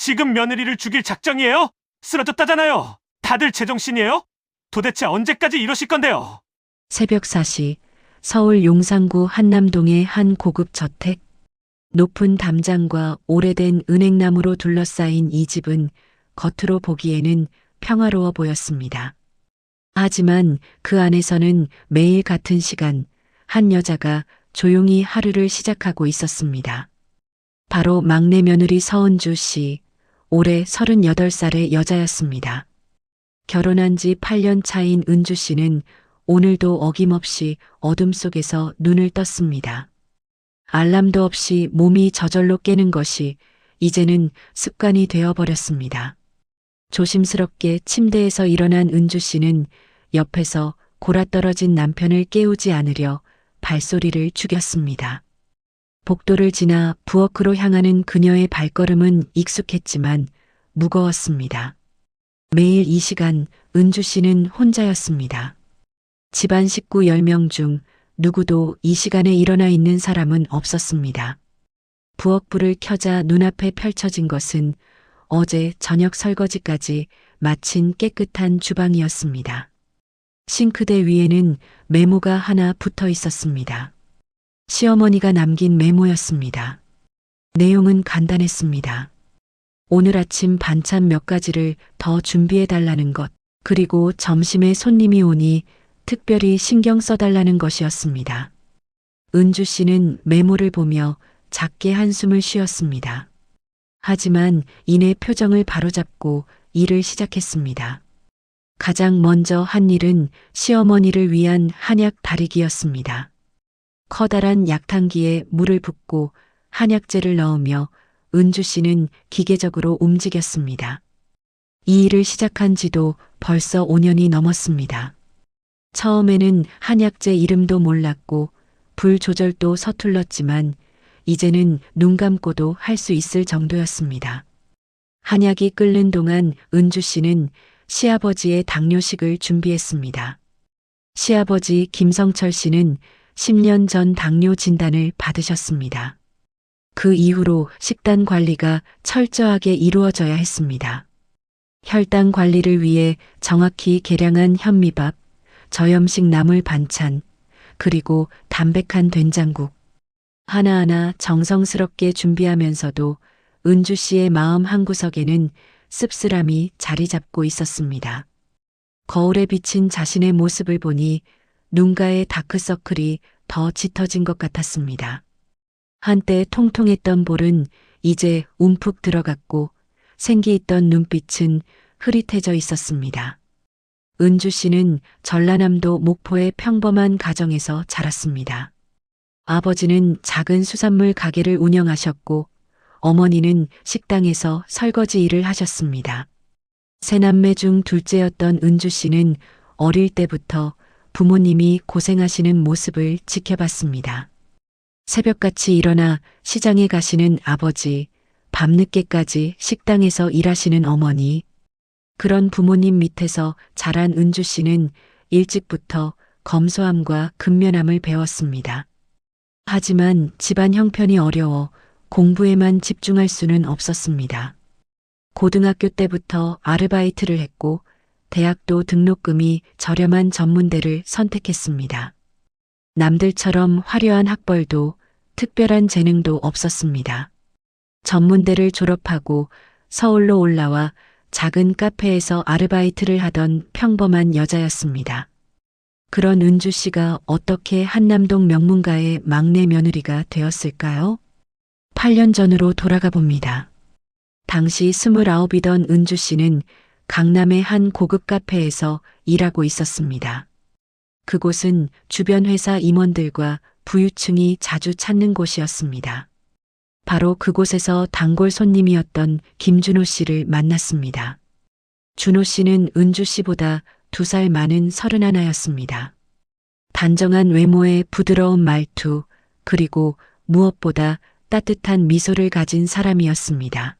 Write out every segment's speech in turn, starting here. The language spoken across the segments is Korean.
지금 며느리를 죽일 작정이에요? 쓰러졌다잖아요. 다들 제정신이에요? 도대체 언제까지 이러실 건데요? 새벽 4시 서울 용산구 한남동의 한 고급 저택. 높은 담장과 오래된 은행나무로 둘러싸인 이 집은 겉으로 보기에는 평화로워 보였습니다. 하지만 그 안에서는 매일 같은 시간 한 여자가 조용히 하루를 시작하고 있었습니다. 바로 막내 며느리 서은주 씨, 올해 38살의 여자였습니다. 결혼한 지 8년 차인 은주 씨는 오늘도 어김없이 어둠 속에서 눈을 떴습니다. 알람도 없이 몸이 저절로 깨는 것이 이제는 습관이 되어버렸습니다. 조심스럽게 침대에서 일어난 은주 씨는 옆에서 골아떨어진 남편을 깨우지 않으려 발소리를 죽였습니다. 복도를 지나 부엌으로 향하는 그녀의 발걸음은 익숙했지만 무거웠습니다. 매일 이 시간 은주 씨는 혼자였습니다. 집안 식구 10명 중 누구도 이 시간에 일어나 있는 사람은 없었습니다. 부엌불을 켜자 눈앞에 펼쳐진 것은 어제 저녁 설거지까지 마친 깨끗한 주방이었습니다. 싱크대 위에는 메모가 하나 붙어 있었습니다. 시어머니가 남긴 메모였습니다. 내용은 간단했습니다. 오늘 아침 반찬 몇 가지를 더 준비해 달라는 것, 그리고 점심에 손님이 오니 특별히 신경 써달라는 것이었습니다. 은주 씨는 메모를 보며 작게 한숨을 쉬었습니다. 하지만 이내 표정을 바로잡고 일을 시작했습니다. 가장 먼저 한 일은 시어머니를 위한 한약 다리기였습니다. 커다란 약탕기에 물을 붓고 한약재를 넣으며 은주 씨는 기계적으로 움직였습니다. 이 일을 시작한 지도 벌써 5년이 넘었습니다. 처음에는 한약재 이름도 몰랐고 불 조절도 서툴렀지만 이제는 눈 감고도 할 수 있을 정도였습니다. 한약이 끓는 동안 은주 씨는 시아버지의 당뇨식을 준비했습니다. 시아버지 김성철 씨는 10년 전 당뇨 진단을 받으셨습니다. 그 이후로 식단 관리가 철저하게 이루어져야 했습니다. 혈당 관리를 위해 정확히 계량한 현미밥, 저염식 나물 반찬, 그리고 담백한 된장국. 하나하나 정성스럽게 준비하면서도 은주 씨의 마음 한구석에는 씁쓸함이 자리 잡고 있었습니다. 거울에 비친 자신의 모습을 보니 눈가의 다크서클이 더 짙어진 것 같았습니다. 한때 통통했던 볼은 이제 움푹 들어갔고 생기있던 눈빛은 흐릿해져 있었습니다. 은주 씨는 전라남도 목포의 평범한 가정에서 자랐습니다. 아버지는 작은 수산물 가게를 운영하셨고 어머니는 식당에서 설거지 일을 하셨습니다. 세 남매 중 둘째였던 은주 씨는 어릴 때부터 부모님이 고생하시는 모습을 지켜봤습니다. 새벽같이 일어나 시장에 가시는 아버지, 밤늦게까지 식당에서 일하시는 어머니. 그런 부모님 밑에서 자란 은주 씨는 일찍부터 검소함과 근면함을 배웠습니다. 하지만 집안 형편이 어려워 공부에만 집중할 수는 없었습니다. 고등학교 때부터 아르바이트를 했고 대학도 등록금이 저렴한 전문대를 선택했습니다. 남들처럼 화려한 학벌도 특별한 재능도 없었습니다. 전문대를 졸업하고 서울로 올라와 작은 카페에서 아르바이트를 하던 평범한 여자였습니다. 그런 은주 씨가 어떻게 한남동 명문가의 막내 며느리가 되었을까요? 8년 전으로 돌아가 봅니다. 당시 29이던 은주 씨는 강남의 한 고급 카페에서 일하고 있었습니다. 그곳은 주변 회사 임원들과 부유층이 자주 찾는 곳이었습니다. 바로 그곳에서 단골 손님이었던 김준호 씨를 만났습니다. 준호 씨는 은주 씨보다 2살 많은 31였습니다. 단정한 외모에 부드러운 말투, 그리고 무엇보다 따뜻한 미소를 가진 사람이었습니다.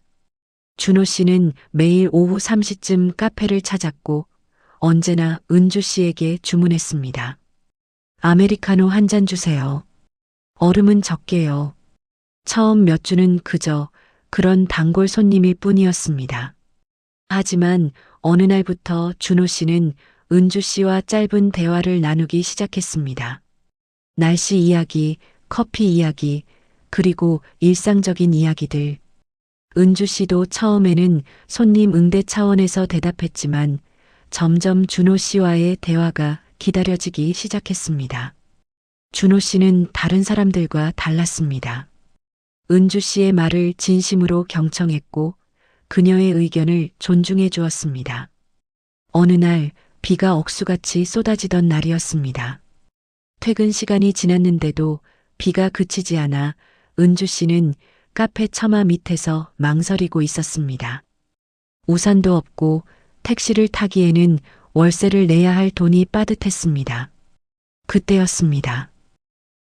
준호 씨는 매일 오후 3시쯤 카페를 찾았고 언제나 은주 씨에게 주문했습니다. 아메리카노 한 잔 주세요. 얼음은 적게요. 처음 몇 주는 그저 그런 단골 손님일 뿐이었습니다. 하지만 어느 날부터 준호 씨는 은주 씨와 짧은 대화를 나누기 시작했습니다. 날씨 이야기, 커피 이야기, 그리고 일상적인 이야기들. 은주 씨도 처음에는 손님 응대 차원에서 대답했지만 점점 준호 씨와의 대화가 기다려지기 시작했습니다. 준호 씨는 다른 사람들과 달랐습니다. 은주 씨의 말을 진심으로 경청했고 그녀의 의견을 존중해 주었습니다. 어느 날 비가 억수같이 쏟아지던 날이었습니다. 퇴근 시간이 지났는데도 비가 그치지 않아 은주 씨는 카페 처마 밑에서 망설이고 있었습니다. 우산도 없고 택시를 타기에는 월세를 내야 할 돈이 빠듯했습니다. 그때였습니다.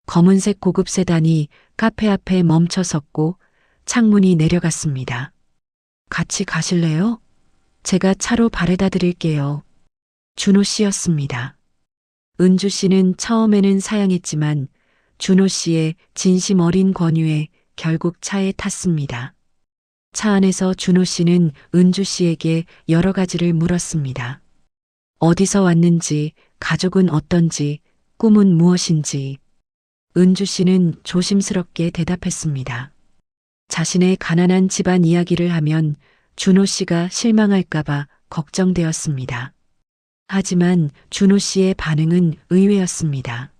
검은색 고급 세단이 카페 앞에 멈춰 섰고 창문이 내려갔습니다. 같이 가실래요? 제가 차로 바래다 드릴게요. 준호 씨였습니다. 은주 씨는 처음에는 사양했지만 준호 씨의 진심 어린 권유에 결국 차에 탔습니다. 차 안에서 준호 씨는 은주 씨에게 여러 가지를 물었습니다. 어디서 왔는지, 가족은 어떤지, 꿈은 무엇인지. 은주 씨는 조심스럽게 대답했습니다. 자신의 가난한 집안 이야기를 하면 준호 씨가 실망할까봐 걱정되었습니다. 하지만 준호 씨의 반응은 의외였습니다.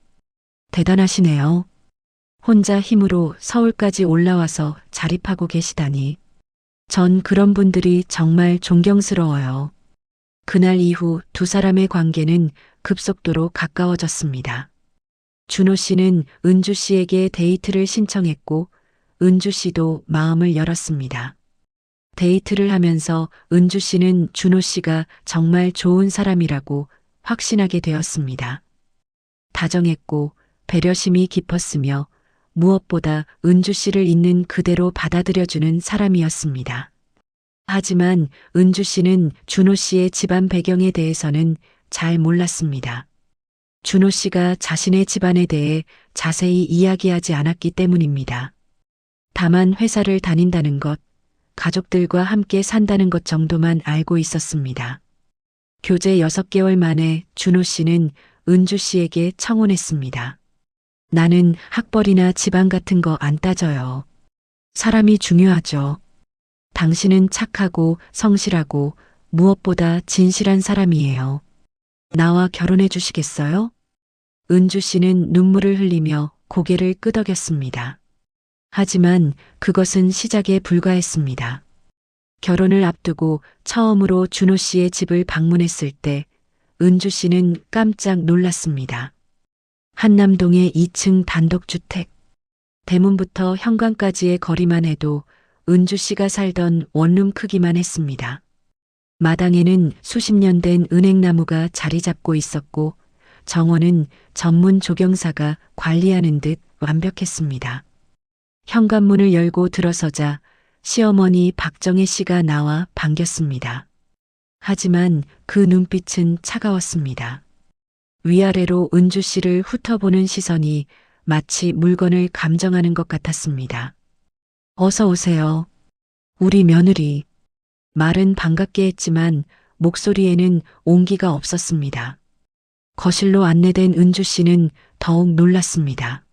대단하시네요. 혼자 힘으로 서울까지 올라와서 자립하고 계시다니. 전 그런 분들이 정말 존경스러워요. 그날 이후 두 사람의 관계는 급속도로 가까워졌습니다. 준호 씨는 은주 씨에게 데이트를 신청했고 은주 씨도 마음을 열었습니다. 데이트를 하면서 은주 씨는 준호 씨가 정말 좋은 사람이라고 확신하게 되었습니다. 다정했고 배려심이 깊었으며 무엇보다 은주 씨를 있는 그대로 받아들여주는 사람이었습니다. 하지만 은주 씨는 준호 씨의 집안 배경에 대해서는 잘 몰랐습니다. 준호 씨가 자신의 집안에 대해 자세히 이야기하지 않았기 때문입니다. 다만 회사를 다닌다는 것, 가족들과 함께 산다는 것 정도만 알고 있었습니다. 교제 6개월 만에 준호 씨는 은주 씨에게 청혼했습니다. 나는 학벌이나 집안 같은 거 안 따져요. 사람이 중요하죠. 당신은 착하고 성실하고 무엇보다 진실한 사람이에요. 나와 결혼해 주시겠어요? 은주 씨는 눈물을 흘리며 고개를 끄덕였습니다. 하지만 그것은 시작에 불과했습니다. 결혼을 앞두고 처음으로 준호 씨의 집을 방문했을 때 은주 씨는 깜짝 놀랐습니다. 한남동의 2층 단독주택. 대문부터 현관까지의 거리만 해도 은주 씨가 살던 원룸 크기만 했습니다. 마당에는 수십 년 된 은행나무가 자리 잡고 있었고 정원은 전문 조경사가 관리하는 듯 완벽했습니다. 현관문을 열고 들어서자 시어머니 박정혜 씨가 나와 반겼습니다. 하지만 그 눈빛은 차가웠습니다. 위아래로 은주 씨를 훑어보는 시선이 마치 물건을 감정하는 것 같았습니다. 어서 오세요. 우리 며느리. 말은 반갑게 했지만 목소리에는 온기가 없었습니다. 거실로 안내된 은주 씨는 더욱 놀랐습니다.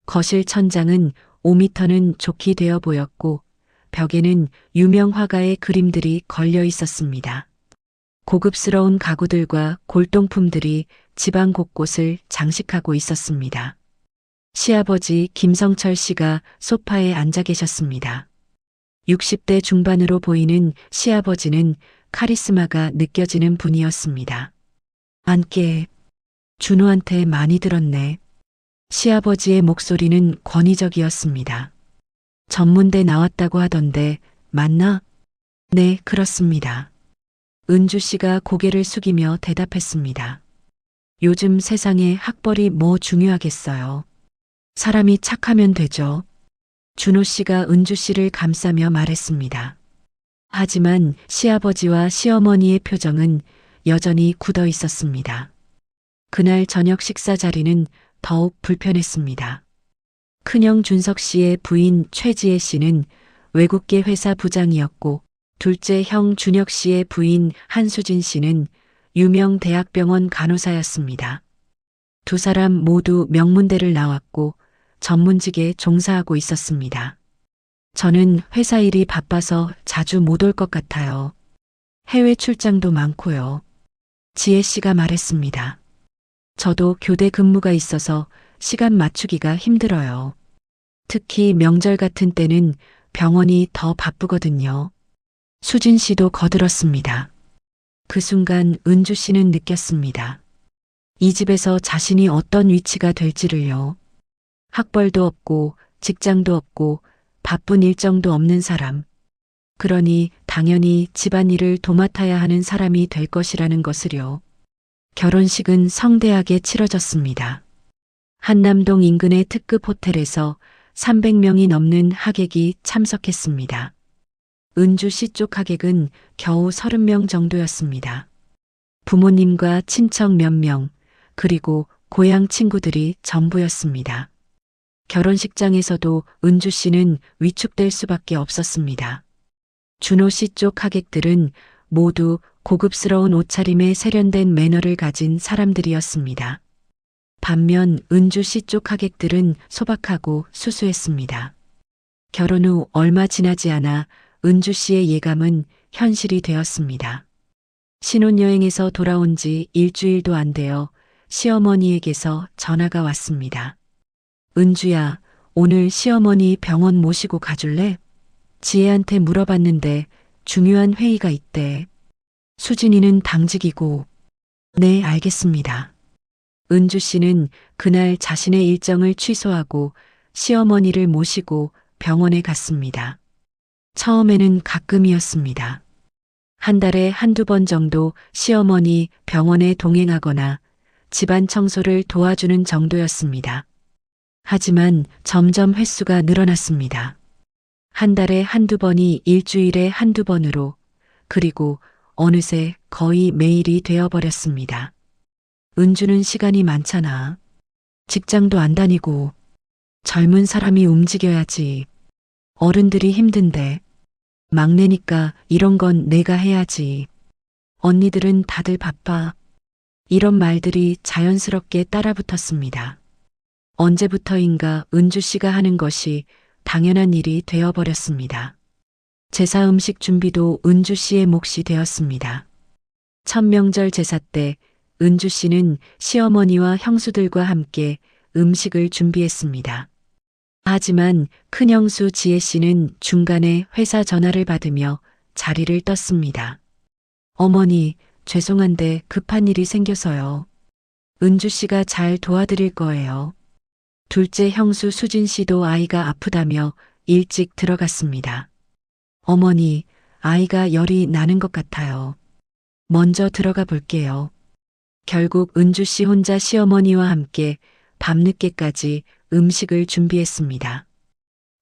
거실 천장은 5m는 좋게 되어 보였고 벽에는 유명 화가의 그림들이 걸려 있었습니다. 고급스러운 가구들과 골동품들이 집안 곳곳을 장식하고 있었습니다. 시아버지 김성철 씨가 소파에 앉아 계셨습니다. 60대 중반으로 보이는 시아버지는 카리스마가 느껴지는 분이었습니다. 안께 준호한테 많이 들었네. 시아버지의 목소리는 권위적이었습니다. 전문대 나왔다고 하던데 맞나? 네, 그렇습니다. 은주 씨가 고개를 숙이며 대답했습니다. 요즘 세상에 학벌이 뭐 중요하겠어요. 사람이 착하면 되죠. 준호 씨가 은주 씨를 감싸며 말했습니다. 하지만 시아버지와 시어머니의 표정은 여전히 굳어 있었습니다. 그날 저녁 식사 자리는 더욱 불편했습니다. 큰형 준석 씨의 부인 최지혜 씨는 외국계 회사 부장이었고 둘째 형 준혁 씨의 부인 한수진 씨는 유명 대학병원 간호사였습니다. 두 사람 모두 명문대를 나왔고 전문직에 종사하고 있었습니다. 저는 회사 일이 바빠서 자주 못 올 것 같아요. 해외 출장도 많고요. 지혜 씨가 말했습니다. 저도 교대 근무가 있어서 시간 맞추기가 힘들어요. 특히 명절 같은 때는 병원이 더 바쁘거든요. 수진 씨도 거들었습니다. 그 순간 은주 씨는 느꼈습니다. 이 집에서 자신이 어떤 위치가 될지를요. 학벌도 없고 직장도 없고 바쁜 일정도 없는 사람. 그러니 당연히 집안일을 도맡아야 하는 사람이 될 것이라는 것을요. 결혼식은 성대하게 치러졌습니다. 한남동 인근의 특급 호텔에서 300명이 넘는 하객이 참석했습니다. 은주 씨 쪽 하객은 겨우 30명 정도였습니다. 부모님과 친척 몇 명, 그리고 고향 친구들이 전부였습니다. 결혼식장에서도 은주 씨는 위축될 수밖에 없었습니다. 준호 씨 쪽 하객들은 모두 고급스러운 옷차림에 세련된 매너를 가진 사람들이었습니다. 반면 은주 씨 쪽 하객들은 소박하고 수수했습니다. 결혼 후 얼마 지나지 않아 은주 씨의 예감은 현실이 되었습니다. 신혼여행에서 돌아온 지 일주일도 안 되어 시어머니에게서 전화가 왔습니다. 은주야, 오늘 시어머니 병원 모시고 가줄래? 지혜한테 물어봤는데 중요한 회의가 있대. 수진이는 당직이고. 네, 알겠습니다. 은주 씨는 그날 자신의 일정을 취소하고 시어머니를 모시고 병원에 갔습니다. 처음에는 가끔이었습니다. 한 달에 한두 번 정도 시어머니 병원에 동행하거나 집안 청소를 도와주는 정도였습니다. 하지만 점점 횟수가 늘어났습니다. 한 달에 한두 번이 일주일에 한두 번으로, 그리고 어느새 거의 매일이 되어버렸습니다. 은주는 시간이 많잖아. 직장도 안 다니고. 젊은 사람이 움직여야지. 어른들이 힘든데. 막내니까 이런 건 내가 해야지. 언니들은 다들 바빠. 이런 말들이 자연스럽게 따라붙었습니다. 언제부터인가 은주 씨가 하는 것이 당연한 일이 되어버렸습니다. 제사 음식 준비도 은주 씨의 몫이 되었습니다. 첫 명절 제사 때 은주 씨는 시어머니와 형수들과 함께 음식을 준비했습니다. 하지만 큰형수 지혜 씨는 중간에 회사 전화를 받으며 자리를 떴습니다. 어머니, 죄송한데 급한 일이 생겨서요. 은주 씨가 잘 도와드릴 거예요. 둘째 형수 수진 씨도 아이가 아프다며 일찍 들어갔습니다. 어머니, 아이가 열이 나는 것 같아요. 먼저 들어가 볼게요. 결국 은주 씨 혼자 시어머니와 함께 밤늦게까지 음식을 준비했습니다.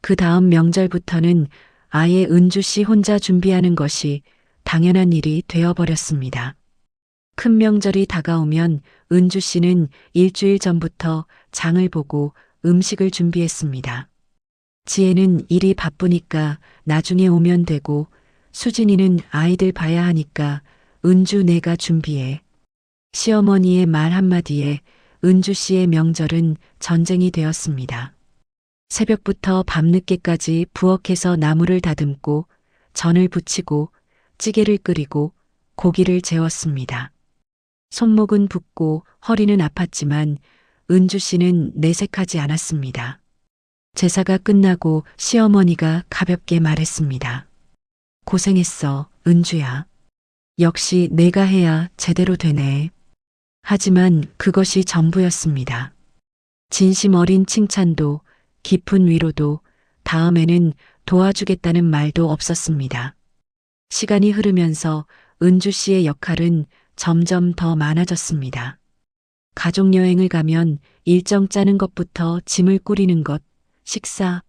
그 다음 명절부터는 아예 은주 씨 혼자 준비하는 것이 당연한 일이 되어버렸습니다. 큰 명절이 다가오면 은주 씨는 일주일 전부터 장을 보고 음식을 준비했습니다. 지혜는 일이 바쁘니까 나중에 오면 되고, 수진이는 아이들 봐야 하니까 은주 내가 준비해. 시어머니의 말 한마디에 은주 씨의 명절은 전쟁이 되었습니다. 새벽부터 밤늦게까지 부엌에서 나물을 다듬고 전을 부치고 찌개를 끓이고 고기를 재웠습니다. 손목은 붓고 허리는 아팠지만 은주 씨는 내색하지 않았습니다. 제사가 끝나고 시어머니가 가볍게 말했습니다. 고생했어, 은주야. 역시 내가 해야 제대로 되네. 하지만 그것이 전부였습니다. 진심 어린 칭찬도 깊은 위로도 다음에는 도와주겠다는 말도 없었습니다. 시간이 흐르면서 은주 씨의 역할은 점점 더 많아졌습니다. 가족여행을 가면 일정 짜는 것부터 짐을 꾸리는 것, 식사,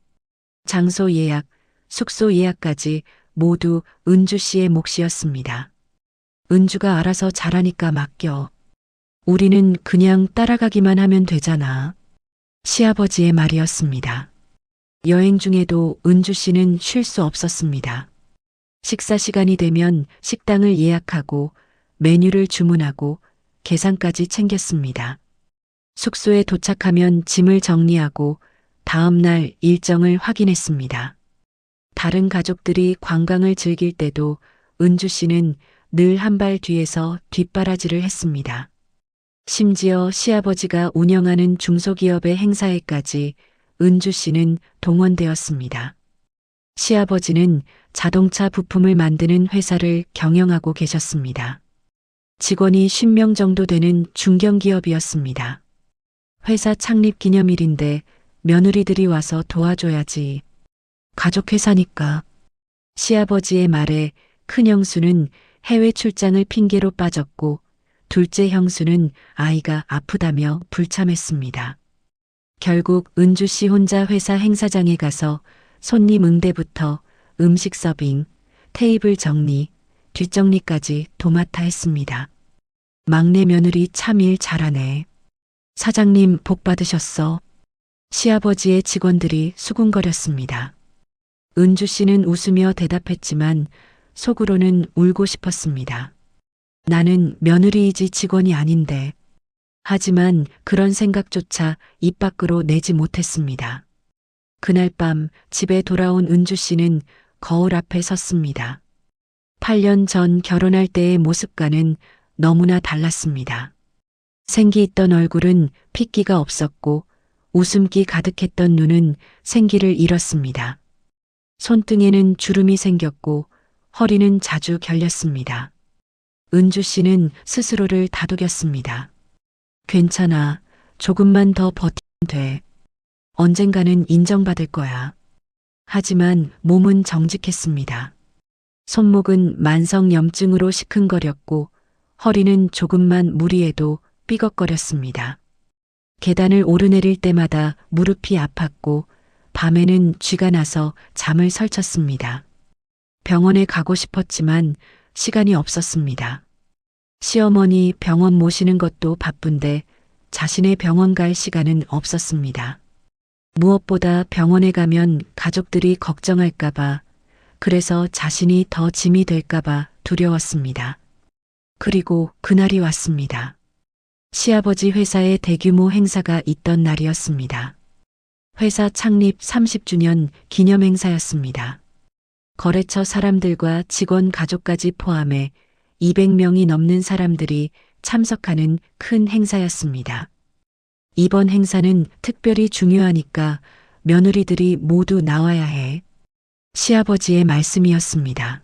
장소 예약, 숙소 예약까지 모두 은주 씨의 몫이었습니다. 은주가 알아서 잘하니까 맡겨. 우리는 그냥 따라가기만 하면 되잖아. 시아버지의 말이었습니다. 여행 중에도 은주 씨는 쉴 수 없었습니다. 식사 시간이 되면 식당을 예약하고 메뉴를 주문하고 계산까지 챙겼습니다. 숙소에 도착하면 짐을 정리하고 다음 날 일정을 확인했습니다. 다른 가족들이 관광을 즐길 때도 은주 씨는 늘 한 발 뒤에서 뒷바라지를 했습니다. 심지어 시아버지가 운영하는 중소기업의 행사에까지 은주 씨는 동원되었습니다. 시아버지는 자동차 부품을 만드는 회사를 경영하고 계셨습니다. 직원이 10명 정도 되는 중견기업이었습니다. 회사 창립 기념일인데 며느리들이 와서 도와줘야지. 가족 회사니까. 시아버지의 말에 큰 형수는 해외 출장을 핑계로 빠졌고 둘째 형수는 아이가 아프다며 불참했습니다. 결국 은주 씨 혼자 회사 행사장에 가서 손님 응대부터 음식 서빙, 테이블 정리, 뒷정리까지 도맡아 했습니다. 막내 며느리 참 일 잘하네. 사장님 복 받으셨어. 시아버지의 직원들이 수군거렸습니다. 은주 씨는 웃으며 대답했지만 속으로는 울고 싶었습니다. 나는 며느리이지 직원이 아닌데. 하지만 그런 생각조차 입 밖으로 내지 못했습니다. 그날 밤 집에 돌아온 은주 씨는 거울 앞에 섰습니다. 8년 전 결혼할 때의 모습과는 너무나 달랐습니다. 생기 있던 얼굴은 핏기가 없었고 웃음기 가득했던 눈은 생기를 잃었습니다. 손등에는 주름이 생겼고 허리는 자주 결렸습니다. 은주 씨는 스스로를 다독였습니다. 괜찮아. 조금만 더 버티면 돼. 언젠가는 인정받을 거야. 하지만 몸은 정직했습니다. 손목은 만성염증으로 시큰거렸고 허리는 조금만 무리해도 삐걱거렸습니다. 계단을 오르내릴 때마다 무릎이 아팠고 밤에는 쥐가 나서 잠을 설쳤습니다. 병원에 가고 싶었지만 시간이 없었습니다. 시어머니 병원 모시는 것도 바쁜데 자신의 병원 갈 시간은 없었습니다. 무엇보다 병원에 가면 가족들이 걱정할까봐, 그래서 자신이 더 짐이 될까봐 두려웠습니다. 그리고 그날이 왔습니다. 시아버지 회사에 대규모 행사가 있던 날이었습니다. 회사 창립 30주년 기념 행사였습니다. 거래처 사람들과 직원 가족까지 포함해 200명이 넘는 사람들이 참석하는 큰 행사였습니다. 이번 행사는 특별히 중요하니까 며느리들이 모두 나와야 해. 시아버지의 말씀이었습니다.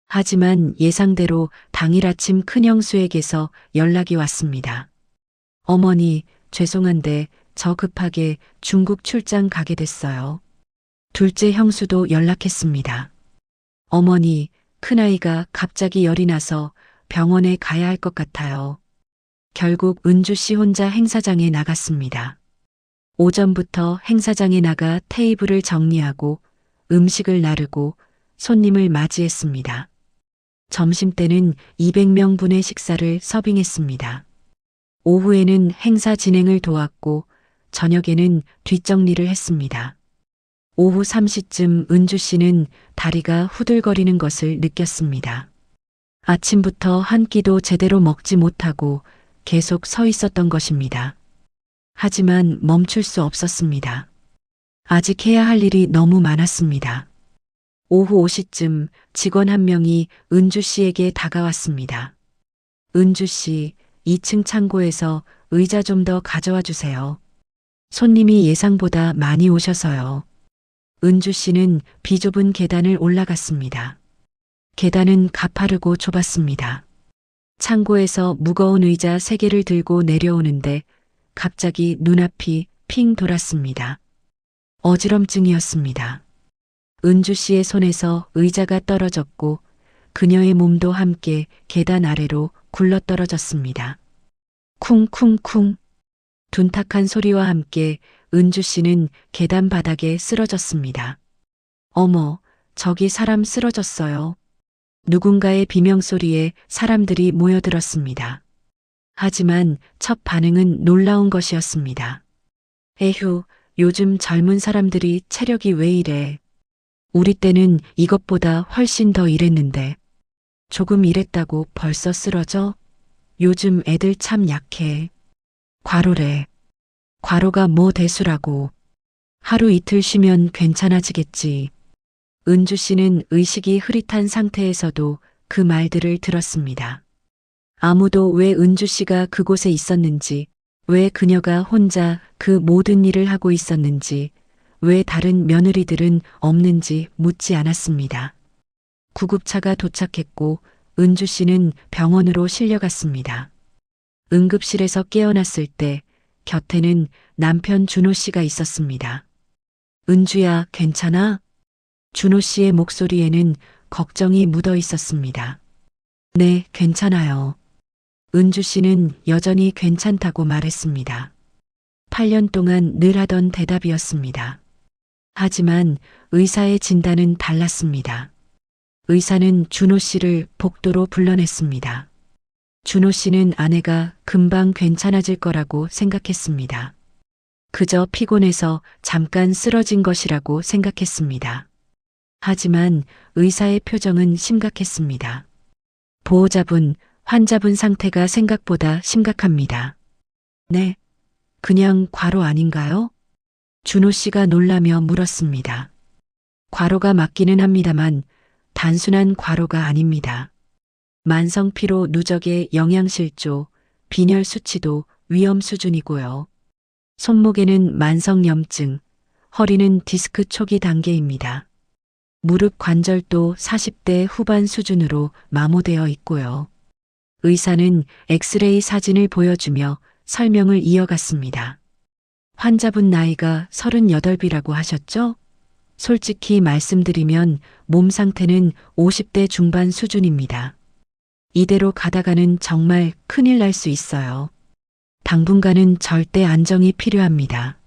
하지만 예상대로 당일 아침 큰형수에게서 연락이 왔습니다. 어머니, 죄송한데 저 급하게 중국 출장 가게 됐어요. 둘째 형수도 연락했습니다. 어머니, 큰아이가 갑자기 열이 나서 병원에 가야 할 것 같아요. 결국 은주 씨 혼자 행사장에 나갔습니다. 오전부터 행사장에 나가 테이블을 정리하고 음식을 나르고 손님을 맞이했습니다. 점심때는 200명 분의 식사를 서빙했습니다. 오후에는 행사 진행을 도왔고 저녁에는 뒷정리를 했습니다. 오후 3시쯤 은주 씨는 다리가 후들거리는 것을 느꼈습니다. 아침부터 한 끼도 제대로 먹지 못하고 계속 서 있었던 것입니다. 하지만 멈출 수 없었습니다. 아직 해야 할 일이 너무 많았습니다. 오후 5시쯤 직원 한 명이 은주 씨에게 다가왔습니다. 은주 씨, 2층 창고에서 의자 좀 더 가져와 주세요. 손님이 예상보다 많이 오셔서요. 은주 씨는 비좁은 계단을 올라갔습니다. 계단은 가파르고 좁았습니다. 창고에서 무거운 의자 3개를 들고 내려오는데 갑자기 눈앞이 핑 돌았습니다. 어지럼증이었습니다. 은주 씨의 손에서 의자가 떨어졌고 그녀의 몸도 함께 계단 아래로 굴러떨어졌습니다. 쿵쿵쿵. 둔탁한 소리와 함께 은주 씨는 계단 바닥에 쓰러졌습니다. 어머, 저기 사람 쓰러졌어요. 누군가의 비명소리에 사람들이 모여들었습니다. 하지만 첫 반응은 놀라운 것이었습니다. 에휴, 요즘 젊은 사람들이 체력이 왜 이래? 우리 때는 이것보다 훨씬 더 일했는데. 조금 일했다고 벌써 쓰러져? 요즘 애들 참 약해. 과로래. 과로가 뭐 대수라고. 하루 이틀 쉬면 괜찮아지겠지. 은주 씨는 의식이 흐릿한 상태에서도 그 말들을 들었습니다. 아무도 왜 은주 씨가 그곳에 있었는지, 왜 그녀가 혼자 그 모든 일을 하고 있었는지, 왜 다른 며느리들은 없는지 묻지 않았습니다. 구급차가 도착했고 은주 씨는 병원으로 실려갔습니다. 응급실에서 깨어났을 때 곁에는 남편 준호 씨가 있었습니다. 은주야, 괜찮아? 준호 씨의 목소리에는 걱정이 묻어 있었습니다. 네, 괜찮아요. 은주 씨는 여전히 괜찮다고 말했습니다. 8년 동안 늘 하던 대답이었습니다. 하지만 의사의 진단은 달랐습니다. 의사는 준호 씨를 복도로 불러냈습니다. 준호 씨는 아내가 금방 괜찮아질 거라고 생각했습니다. 그저 피곤해서 잠깐 쓰러진 것이라고 생각했습니다. 하지만 의사의 표정은 심각했습니다. 보호자분, 환자분 상태가 생각보다 심각합니다. 네, 그냥 과로 아닌가요? 준호 씨가 놀라며 물었습니다. 과로가 맞기는 합니다만 단순한 과로가 아닙니다. 만성 피로 누적의 영양실조, 빈혈 수치도 위험 수준이고요. 손목에는 만성염증, 허리는 디스크 초기 단계입니다. 무릎 관절도 40대 후반 수준으로 마모되어 있고요. 의사는 엑스레이 사진을 보여주며 설명을 이어갔습니다. 환자분 나이가 38이라고 하셨죠? 솔직히 말씀드리면 몸 상태는 50대 중반 수준입니다. 이대로 가다가는 정말 큰일 날 수 있어요. 당분간은 절대 안정이 필요합니다.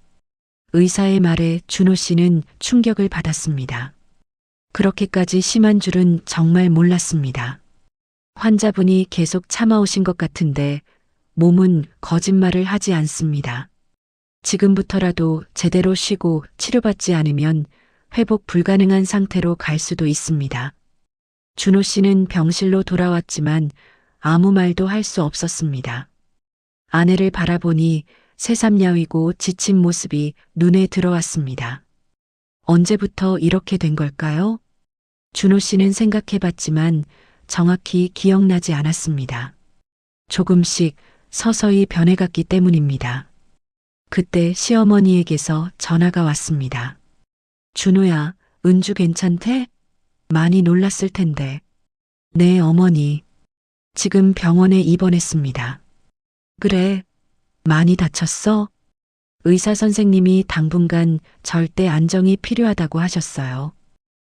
의사의 말에 준호 씨는 충격을 받았습니다. 그렇게까지 심한 줄은 정말 몰랐습니다. 환자분이 계속 참아오신 것 같은데 몸은 거짓말을 하지 않습니다. 지금부터라도 제대로 쉬고 치료받지 않으면 회복 불가능한 상태로 갈 수도 있습니다. 준호 씨는 병실로 돌아왔지만 아무 말도 할 수 없었습니다. 아내를 바라보니 새삼야위고 지친 모습이 눈에 들어왔습니다. 언제부터 이렇게 된 걸까요? 준호 씨는 생각해봤지만 정확히 기억나지 않았습니다. 조금씩 서서히 변해갔기 때문입니다. 그때 시어머니에게서 전화가 왔습니다. 준호야, 은주 괜찮대? 많이 놀랐을 텐데. 네, 어머니. 지금 병원에 입원했습니다. 그래, 많이 다쳤어? 의사 선생님이 당분간 절대 안정이 필요하다고 하셨어요.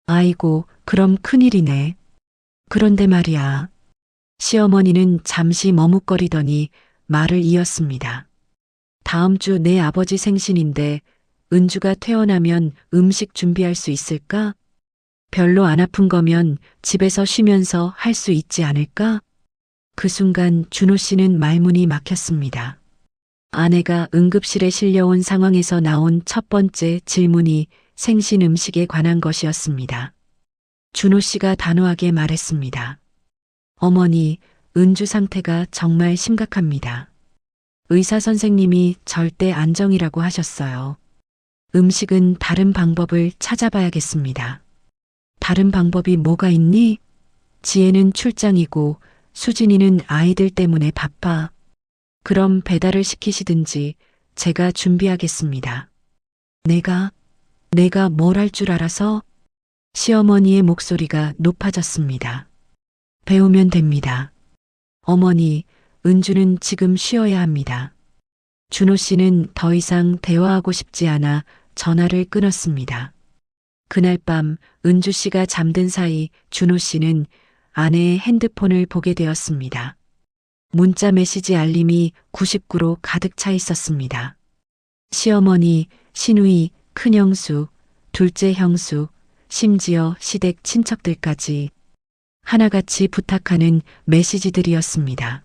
아이고, 그럼 큰일이네. 그런데 말이야. 시어머니는 잠시 머뭇거리더니 말을 이었습니다. 다음 주 내 아버지 생신인데 은주가 퇴원하면 음식 준비할 수 있을까? 별로 안 아픈 거면 집에서 쉬면서 할 수 있지 않을까? 그 순간 준호 씨는 말문이 막혔습니다. 아내가 응급실에 실려온 상황에서 나온 첫 번째 질문이 생신 음식에 관한 것이었습니다. 준호 씨가 단호하게 말했습니다. 어머니, 은주 상태가 정말 심각합니다. 의사 선생님이 절대 안정이라고 하셨어요. 음식은 다른 방법을 찾아봐야겠습니다. 다른 방법이 뭐가 있니? 지혜는 출장이고 수진이는 아이들 때문에 바빠. 그럼 배달을 시키시든지 제가 준비하겠습니다. 내가 뭘 할 줄 알아서? 시어머니의 목소리가 높아졌습니다. 배우면 됩니다. 어머니, 은주는 지금 쉬어야 합니다. 준호 씨는 더 이상 대화하고 싶지 않아 전화를 끊었습니다. 그날 밤 은주 씨가 잠든 사이 준호 씨는 아내의 핸드폰을 보게 되었습니다. 문자 메시지 알림이 99로 가득 차 있었습니다. 시어머니, 시누이, 큰형수, 둘째 형수, 심지어 시댁 친척들까지 하나같이 부탁하는 메시지들이었습니다.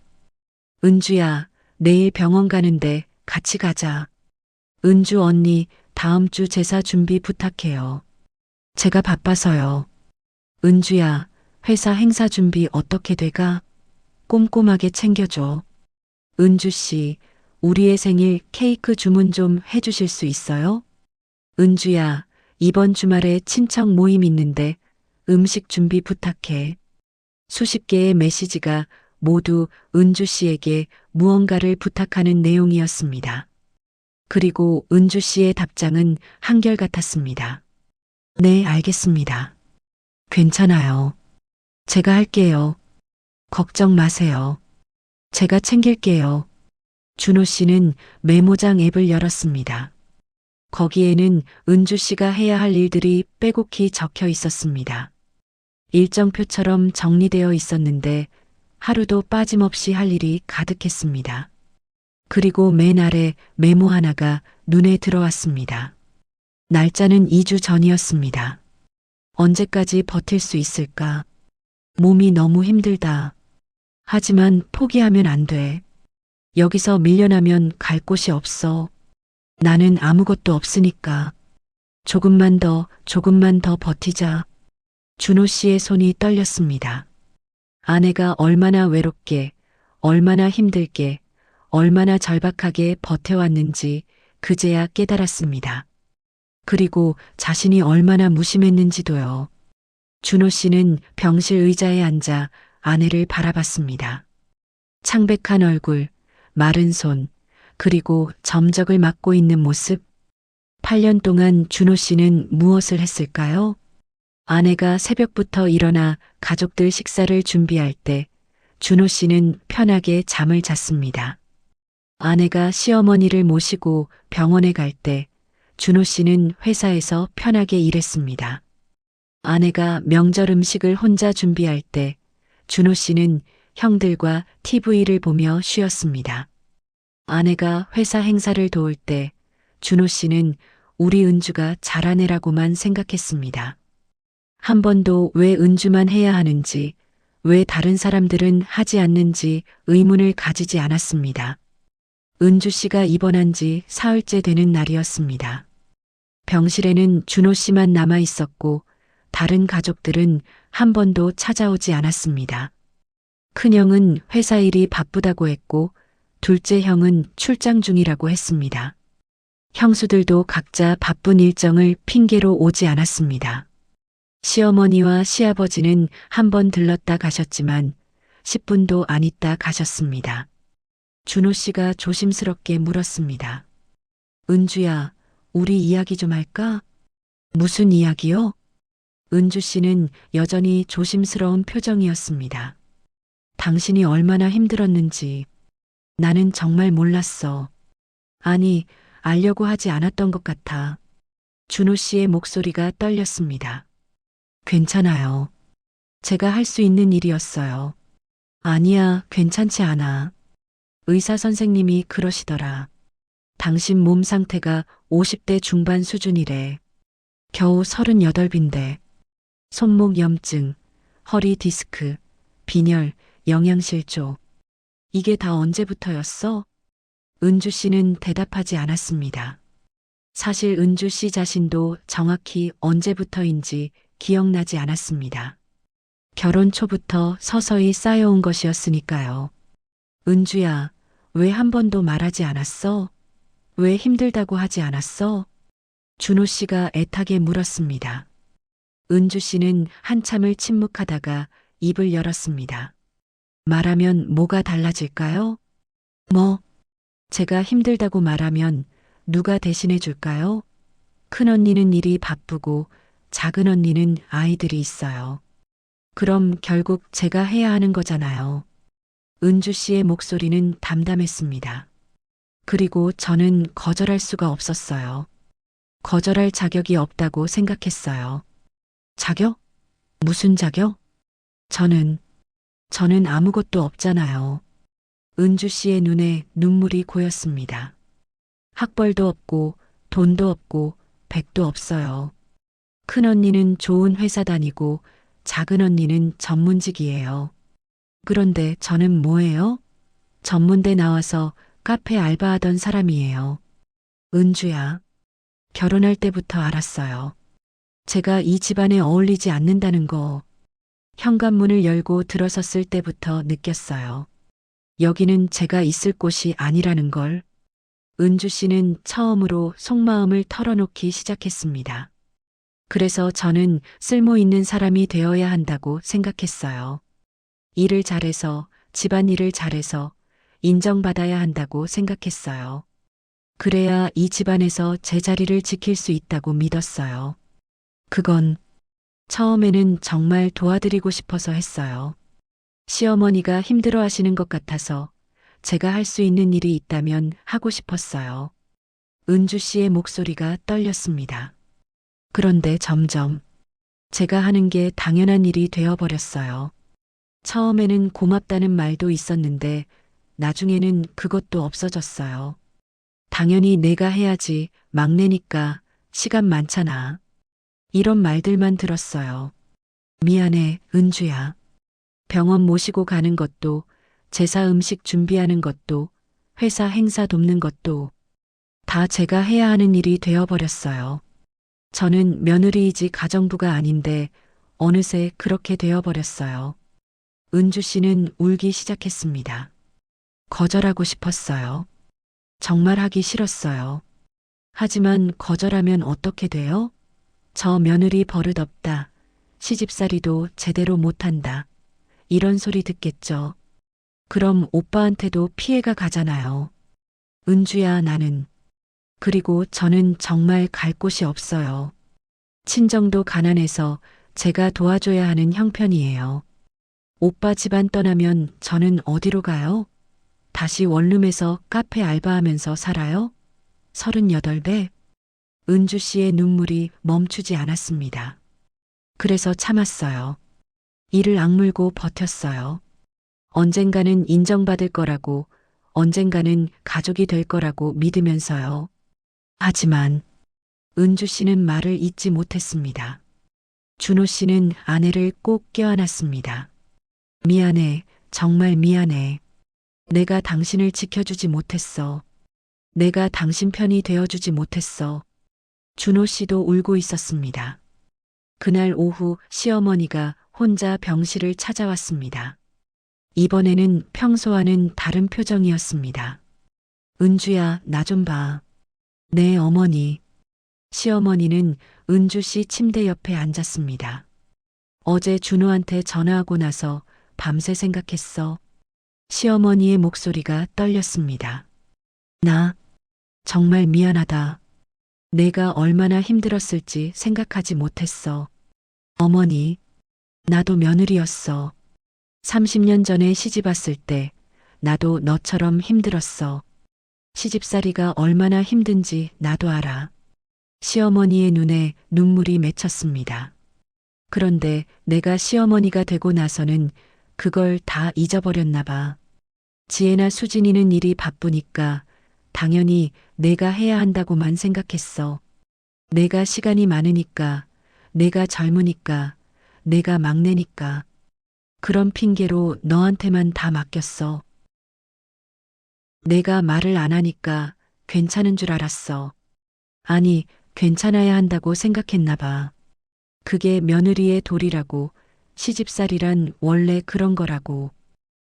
은주야, 내일 병원 가는데 같이 가자. 은주 언니 다음 주 제사 준비 부탁해요. 제가 바빠서요. 은주야, 회사 행사 준비 어떻게 돼가? 꼼꼼하게 챙겨줘. 은주 씨, 우리의 생일 케이크 주문 좀 해주실 수 있어요? 은주야, 이번 주말에 친척 모임 있는데 음식 준비 부탁해. 수십 개의 메시지가 모두 은주 씨에게 무언가를 부탁하는 내용이었습니다. 그리고 은주 씨의 답장은 한결같았습니다. 네, 알겠습니다. 괜찮아요. 제가 할게요. 걱정 마세요. 제가 챙길게요. 준호 씨는 메모장 앱을 열었습니다. 거기에는 은주 씨가 해야 할 일들이 빼곡히 적혀 있었습니다. 일정표처럼 정리되어 있었는데 하루도 빠짐없이 할 일이 가득했습니다. 그리고 맨 아래 메모 하나가 눈에 들어왔습니다. 날짜는 2주 전이었습니다. 언제까지 버틸 수 있을까? 몸이 너무 힘들다. 하지만 포기하면 안 돼. 여기서 밀려나면 갈 곳이 없어. 나는 아무것도 없으니까. 조금만 더 버티자. 준호 씨의 손이 떨렸습니다. 아내가 얼마나 외롭게, 얼마나 힘들게, 얼마나 절박하게 버텨왔는지 그제야 깨달았습니다. 그리고 자신이 얼마나 무심했는지도요. 준호 씨는 병실 의자에 앉아 아내를 바라봤습니다. 창백한 얼굴, 마른 손, 그리고 점적을 맡고 있는 모습. 8년 동안 준호 씨는 무엇을 했을까요? 아내가 새벽부터 일어나 가족들 식사를 준비할 때 준호 씨는 편하게 잠을 잤습니다. 아내가 시어머니를 모시고 병원에 갈 때 준호 씨는 회사에서 편하게 일했습니다. 아내가 명절 음식을 혼자 준비할 때 준호 씨는 형들과 TV를 보며 쉬었습니다. 아내가 회사 행사를 도울 때 준호 씨는 우리 은주가 잘하네라고만 생각했습니다. 한 번도 왜 은주만 해야 하는지, 왜 다른 사람들은 하지 않는지 의문을 가지지 않았습니다. 은주 씨가 입원한 지 사흘째 되는 날이었습니다. 병실에는 준호 씨만 남아 있었고 다른 가족들은 한 번도 찾아오지 않았습니다. 큰형은 회사 일이 바쁘다고 했고 둘째 형은 출장 중이라고 했습니다. 형수들도 각자 바쁜 일정을 핑계로 오지 않았습니다. 시어머니와 시아버지는 한 번 들렀다 가셨지만 10분도 안 있다 가셨습니다. 준호 씨가 조심스럽게 물었습니다. 은주야, 우리 이야기 좀 할까? 무슨 이야기요? 은주 씨는 여전히 조심스러운 표정이었습니다. 당신이 얼마나 힘들었는지 나는 정말 몰랐어. 아니, 알려고 하지 않았던 것 같아. 준호 씨의 목소리가 떨렸습니다. 괜찮아요. 제가 할 수 있는 일이었어요. 아니야, 괜찮지 않아. 의사 선생님이 그러시더라. 당신 몸 상태가 50대 중반 수준이래. 겨우 38인데. 손목 염증, 허리 디스크, 빈혈, 영양실조. 이게 다 언제부터였어? 은주 씨는 대답하지 않았습니다. 사실 은주 씨 자신도 정확히 언제부터인지 기억나지 않았습니다. 결혼 초부터 서서히 쌓여온 것이었으니까요. 은주야, 왜 한 번도 말하지 않았어? 왜 힘들다고 하지 않았어? 준호 씨가 애타게 물었습니다. 은주 씨는 한참을 침묵하다가 입을 열었습니다. 말하면 뭐가 달라질까요? 제가 힘들다고 말하면 누가 대신해 줄까요? 큰 언니는 일이 바쁘고 작은 언니는 아이들이 있어요. 그럼 결국 제가 해야 하는 거잖아요. 은주 씨의 목소리는 담담했습니다. 그리고 저는 거절할 수가 없었어요. 거절할 자격이 없다고 생각했어요. 자격? 무슨 자격? 저는 아무것도 없잖아요. 은주 씨의 눈에 눈물이 고였습니다. 학벌도 없고 돈도 없고 백도 없어요. 큰 언니는 좋은 회사 다니고 작은 언니는 전문직이에요. 그런데 저는 뭐예요? 전문대 나와서 카페 알바하던 사람이에요. 은주야, 결혼할 때부터 알았어요. 제가 이 집안에 어울리지 않는다는 거. 현관문을 열고 들어섰을 때부터 느꼈어요. 여기는 제가 있을 곳이 아니라는 걸. 은주 씨는 처음으로 속마음을 털어놓기 시작했습니다. 그래서 저는 쓸모 있는 사람이 되어야 한다고 생각했어요. 일을 잘해서, 집안일을 잘해서 인정받아야 한다고 생각했어요. 그래야 이 집안에서 제 자리를 지킬 수 있다고 믿었어요. 그건 처음에는 정말 도와드리고 싶어서 했어요. 시어머니가 힘들어 하시는 것 같아서 제가 할 수 있는 일이 있다면 하고 싶었어요. 은주 씨의 목소리가 떨렸습니다. 그런데 점점 제가 하는 게 당연한 일이 되어버렸어요. 처음에는 고맙다는 말도 있었는데 나중에는 그것도 없어졌어요. 당연히 내가 해야지, 막내니까 시간 많잖아. 이런 말들만 들었어요. 미안해, 은주야. 병원 모시고 가는 것도, 제사 음식 준비하는 것도, 회사 행사 돕는 것도 다 제가 해야 하는 일이 되어버렸어요. 저는 며느리이지 가정부가 아닌데 어느새 그렇게 되어버렸어요. 은주 씨는 울기 시작했습니다. 거절하고 싶었어요. 정말 하기 싫었어요. 하지만 거절하면 어떻게 돼요? 저 며느리 버릇없다. 시집살이도 제대로 못한다. 이런 소리 듣겠죠. 그럼 오빠한테도 피해가 가잖아요. 은주야, 나는. 그리고 저는 정말 갈 곳이 없어요. 친정도 가난해서 제가 도와줘야 하는 형편이에요. 오빠 집안 떠나면 저는 어디로 가요? 다시 원룸에서 카페 알바하면서 살아요? 38배? 은주 씨의 눈물이 멈추지 않았습니다. 그래서 참았어요. 이를 악물고 버텼어요. 언젠가는 인정받을 거라고, 언젠가는 가족이 될 거라고 믿으면서요. 하지만 은주 씨는 말을 잇지 못했습니다. 준호 씨는 아내를 꼭 껴안았습니다. 미안해, 정말 미안해. 내가 당신을 지켜주지 못했어. 내가 당신 편이 되어주지 못했어. 준호 씨도 울고 있었습니다. 그날 오후 시어머니가 혼자 병실을 찾아왔습니다. 이번에는 평소와는 다른 표정이었습니다. 은주야, 나 좀 봐. 네, 어머니. 시어머니는 은주 씨 침대 옆에 앉았습니다. 어제 준호한테 전화하고 나서 밤새 생각했어. 시어머니의 목소리가 떨렸습니다. 나 정말 미안하다. 내가 얼마나 힘들었을지 생각하지 못했어. 어머니, 나도 며느리였어. 30년 전에 시집 왔을 때 나도 너처럼 힘들었어. 시집살이가 얼마나 힘든지 나도 알아. 시어머니의 눈에 눈물이 맺혔습니다. 그런데 내가 시어머니가 되고 나서는 그걸 다 잊어버렸나 봐. 지혜나 수진이는 일이 바쁘니까 당연히 내가 해야 한다고만 생각했어. 내가 시간이 많으니까, 내가 젊으니까, 내가 막내니까. 그런 핑계로 너한테만 다 맡겼어. 내가 말을 안 하니까 괜찮은 줄 알았어. 아니, 괜찮아야 한다고 생각했나 봐. 그게 며느리의 도리라고, 시집살이란 원래 그런 거라고.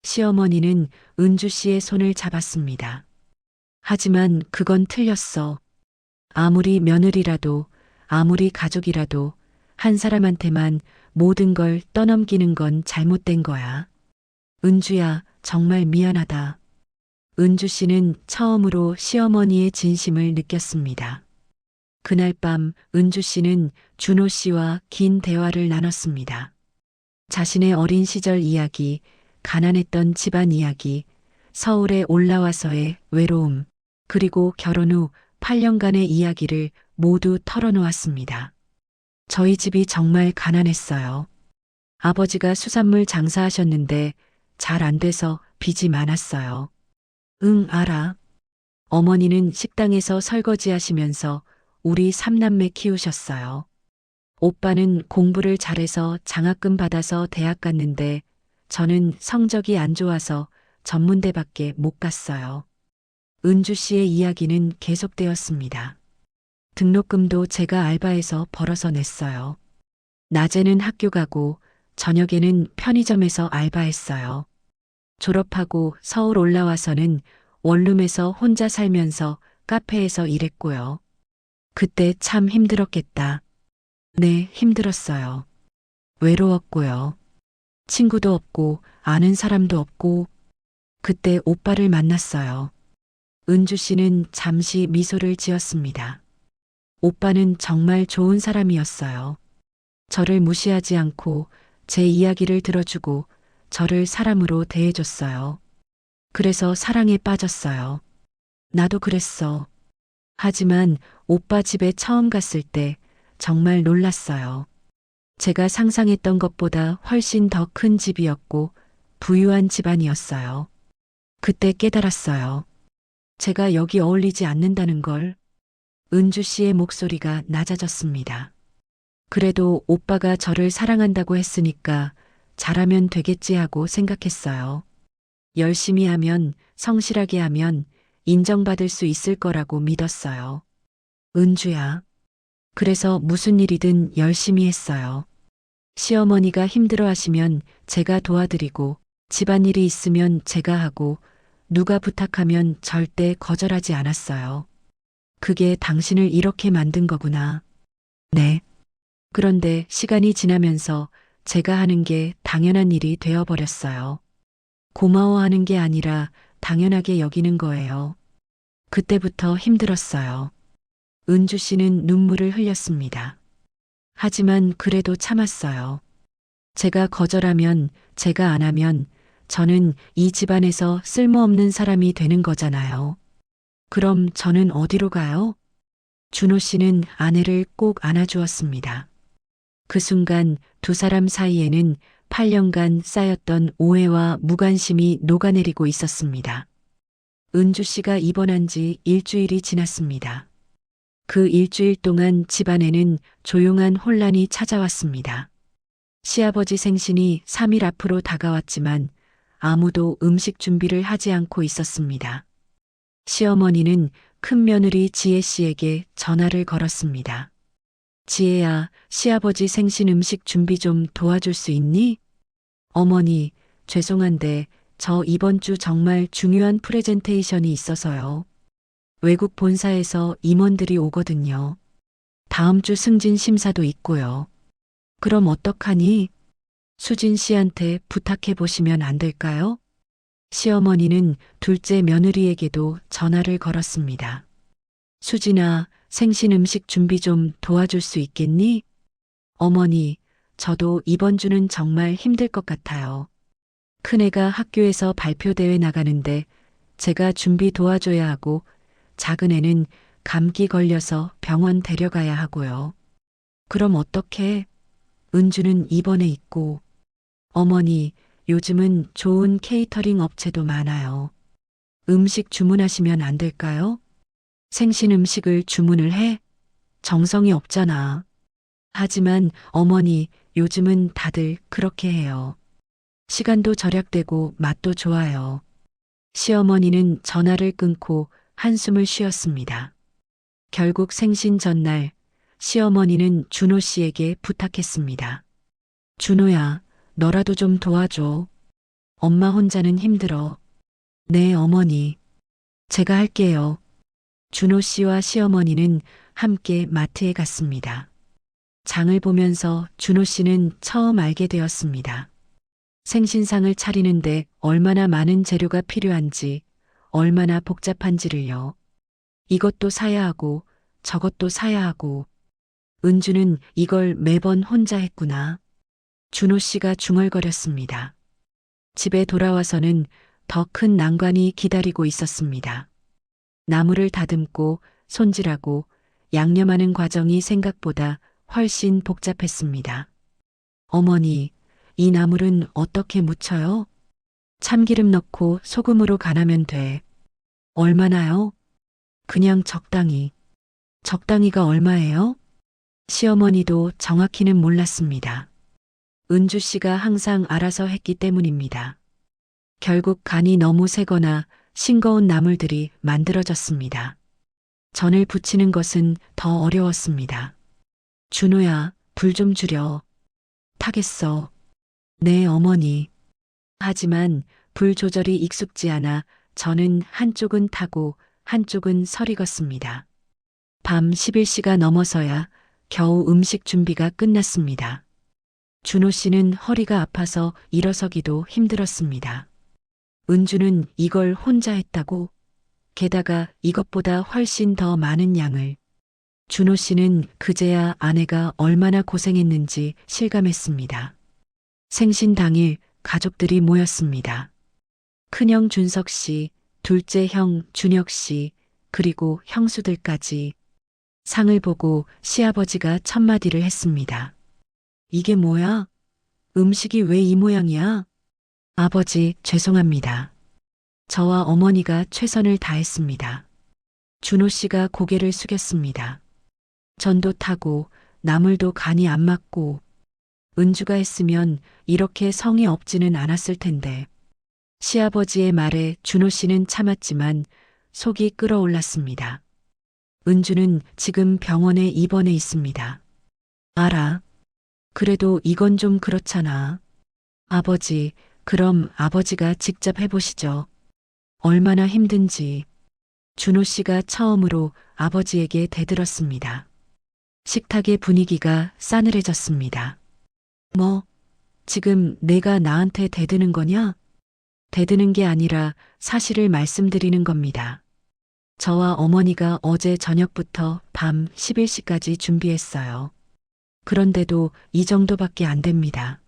시어머니는 은주 씨의 손을 잡았습니다. 하지만 그건 틀렸어. 아무리 며느리라도, 아무리 가족이라도 한 사람한테만 모든 걸 떠넘기는 건 잘못된 거야. 은주야, 정말 미안하다. 은주 씨는 처음으로 시어머니의 진심을 느꼈습니다. 그날 밤 은주 씨는 준호 씨와 긴 대화를 나눴습니다. 자신의 어린 시절 이야기, 가난했던 집안 이야기, 서울에 올라와서의 외로움, 그리고 결혼 후 8년간의 이야기를 모두 털어놓았습니다. 저희 집이 정말 가난했어요. 아버지가 수산물 장사하셨는데 잘 안 돼서 빚이 많았어요. 응, 알아. 어머니는 식당에서 설거지 하시면서 우리 3남매 키우셨어요. 오빠는 공부를 잘해서 장학금 받아서 대학 갔는데 저는 성적이 안 좋아서 전문대밖에 못 갔어요. 은주 씨의 이야기는 계속되었습니다. 등록금도 제가 알바해서 벌어서 냈어요. 낮에는 학교 가고 저녁에는 편의점에서 알바했어요. 졸업하고 서울 올라와서는 원룸에서 혼자 살면서 카페에서 일했고요. 그때 참 힘들었겠다. 네, 힘들었어요. 외로웠고요. 친구도 없고 아는 사람도 없고 그때 오빠를 만났어요. 은주 씨는 잠시 미소를 지었습니다. 오빠는 정말 좋은 사람이었어요. 저를 무시하지 않고 제 이야기를 들어주고 저를 사람으로 대해줬어요. 그래서 사랑에 빠졌어요. 나도 그랬어. 하지만 오빠 집에 처음 갔을 때 정말 놀랐어요. 제가 상상했던 것보다 훨씬 더 큰 집이었고 부유한 집안이었어요. 그때 깨달았어요. 제가 여기 어울리지 않는다는 걸. 은주 씨의 목소리가 낮아졌습니다. 그래도 오빠가 저를 사랑한다고 했으니까 잘하면 되겠지 하고 생각했어요. 열심히 하면, 성실하게 하면 인정받을 수 있을 거라고 믿었어요. 은주야. 그래서 무슨 일이든 열심히 했어요. 시어머니가 힘들어 하시면 제가 도와드리고, 집안일이 있으면 제가 하고, 누가 부탁하면 절대 거절하지 않았어요. 그게 당신을 이렇게 만든 거구나. 네. 그런데 시간이 지나면서 제가 하는 게 당연한 일이 되어버렸어요. 고마워하는 게 아니라 당연하게 여기는 거예요. 그때부터 힘들었어요. 은주 씨는 눈물을 흘렸습니다. 하지만 그래도 참았어요. 제가 거절하면, 제가 안 하면 저는 이 집안에서 쓸모없는 사람이 되는 거잖아요. 그럼 저는 어디로 가요? 준호 씨는 아내를 꼭 안아주었습니다. 그 순간 두 사람 사이에는 8년간 쌓였던 오해와 무관심이 녹아내리고 있었습니다. 은주 씨가 입원한 지 일주일이 지났습니다. 그 일주일 동안 집안에는 조용한 혼란이 찾아왔습니다. 시아버지 생신이 3일 앞으로 다가왔지만 아무도 음식 준비를 하지 않고 있었습니다. 시어머니는 큰며느리 지혜 씨에게 전화를 걸었습니다. 지혜야, 시아버지 생신 음식 준비 좀 도와줄 수 있니? 어머니, 죄송한데 저 이번 주 정말 중요한 프레젠테이션이 있어서요. 외국 본사에서 임원들이 오거든요. 다음 주 승진 심사도 있고요. 그럼 어떡하니? 수진 씨한테 부탁해 보시면 안 될까요? 시어머니는 둘째 며느리에게도 전화를 걸었습니다. 수진아, 생신 음식 준비 좀 도와줄 수 있겠니? 어머니, 저도 이번 주는 정말 힘들 것 같아요. 큰애가 학교에서 발표대회 나가는데 제가 준비 도와줘야 하고 작은애는 감기 걸려서 병원 데려가야 하고요. 그럼 어떡해? 은주는 입원해 있고. 어머니, 요즘은 좋은 케이터링 업체도 많아요. 음식 주문하시면 안 될까요? 생신 음식을 주문을 해? 정성이 없잖아. 하지만 어머니, 요즘은 다들 그렇게 해요. 시간도 절약되고 맛도 좋아요. 시어머니는 전화를 끊고 한숨을 쉬었습니다. 결국 생신 전날 시어머니는 준호 씨에게 부탁했습니다. 준호야, 너라도 좀 도와줘. 엄마 혼자는 힘들어. 네, 어머니. 제가 할게요. 준호 씨와 시어머니는 함께 마트에 갔습니다. 장을 보면서 준호 씨는 처음 알게 되었습니다. 생신상을 차리는데 얼마나 많은 재료가 필요한지, 얼마나 복잡한지를요. 이것도 사야 하고 저것도 사야 하고. 은주는 이걸 매번 혼자 했구나. 준호 씨가 중얼거렸습니다. 집에 돌아와서는 더 큰 난관이 기다리고 있었습니다. 나물을 다듬고 손질하고 양념하는 과정이 생각보다 훨씬 복잡했습니다. 어머니, 이 나물은 어떻게 무쳐요? 참기름 넣고 소금으로 간하면 돼. 얼마나요? 그냥 적당히. 적당히가 얼마예요? 시어머니도 정확히는 몰랐습니다. 은주 씨가 항상 알아서 했기 때문입니다. 결국 간이 너무 세거나 싱거운 나물들이 만들어졌습니다. 전을 붙이는 것은 더 어려웠습니다. 준호야, 불 좀 줄여. 타겠어. 네, 어머니. 하지만 불 조절이 익숙지 않아 저는 한쪽은 타고 한쪽은 설익었습니다. 밤 11시가 넘어서야 겨우 음식 준비가 끝났습니다. 준호 씨는 허리가 아파서 일어서기도 힘들었습니다. 은주는 이걸 혼자 했다고? 게다가 이것보다 훨씬 더 많은 양을. 준호 씨는 그제야 아내가 얼마나 고생했는지 실감했습니다. 생신 당일 가족들이 모였습니다. 큰형 준석 씨, 둘째 형 준혁 씨, 그리고 형수들까지. 상을 보고 시아버지가 첫마디를 했습니다. 이게 뭐야? 음식이 왜 이 모양이야? 아버지, 죄송합니다. 저와 어머니가 최선을 다했습니다. 준호 씨가 고개를 숙였습니다. 전도 타고 나물도 간이 안 맞고 은주가 했으면 이렇게 성의 없지는 않았을 텐데. 시아버지의 말에 준호 씨는 참았지만 속이 끓어올랐습니다. 은주는 지금 병원에 입원해 있습니다. 알아. 그래도 이건 좀 그렇잖아. 아버지, 그럼 아버지가 직접 해보시죠. 얼마나 힘든지. 준호 씨가 처음으로 아버지에게 대들었습니다. 식탁의 분위기가 싸늘해졌습니다. 뭐, 지금 내가 나한테 대드는 거냐? 대드는 게 아니라 사실을 말씀드리는 겁니다. 저와 어머니가 어제 저녁부터 밤 11시까지 준비했어요. 그런데도 이 정도밖에 안 됩니다.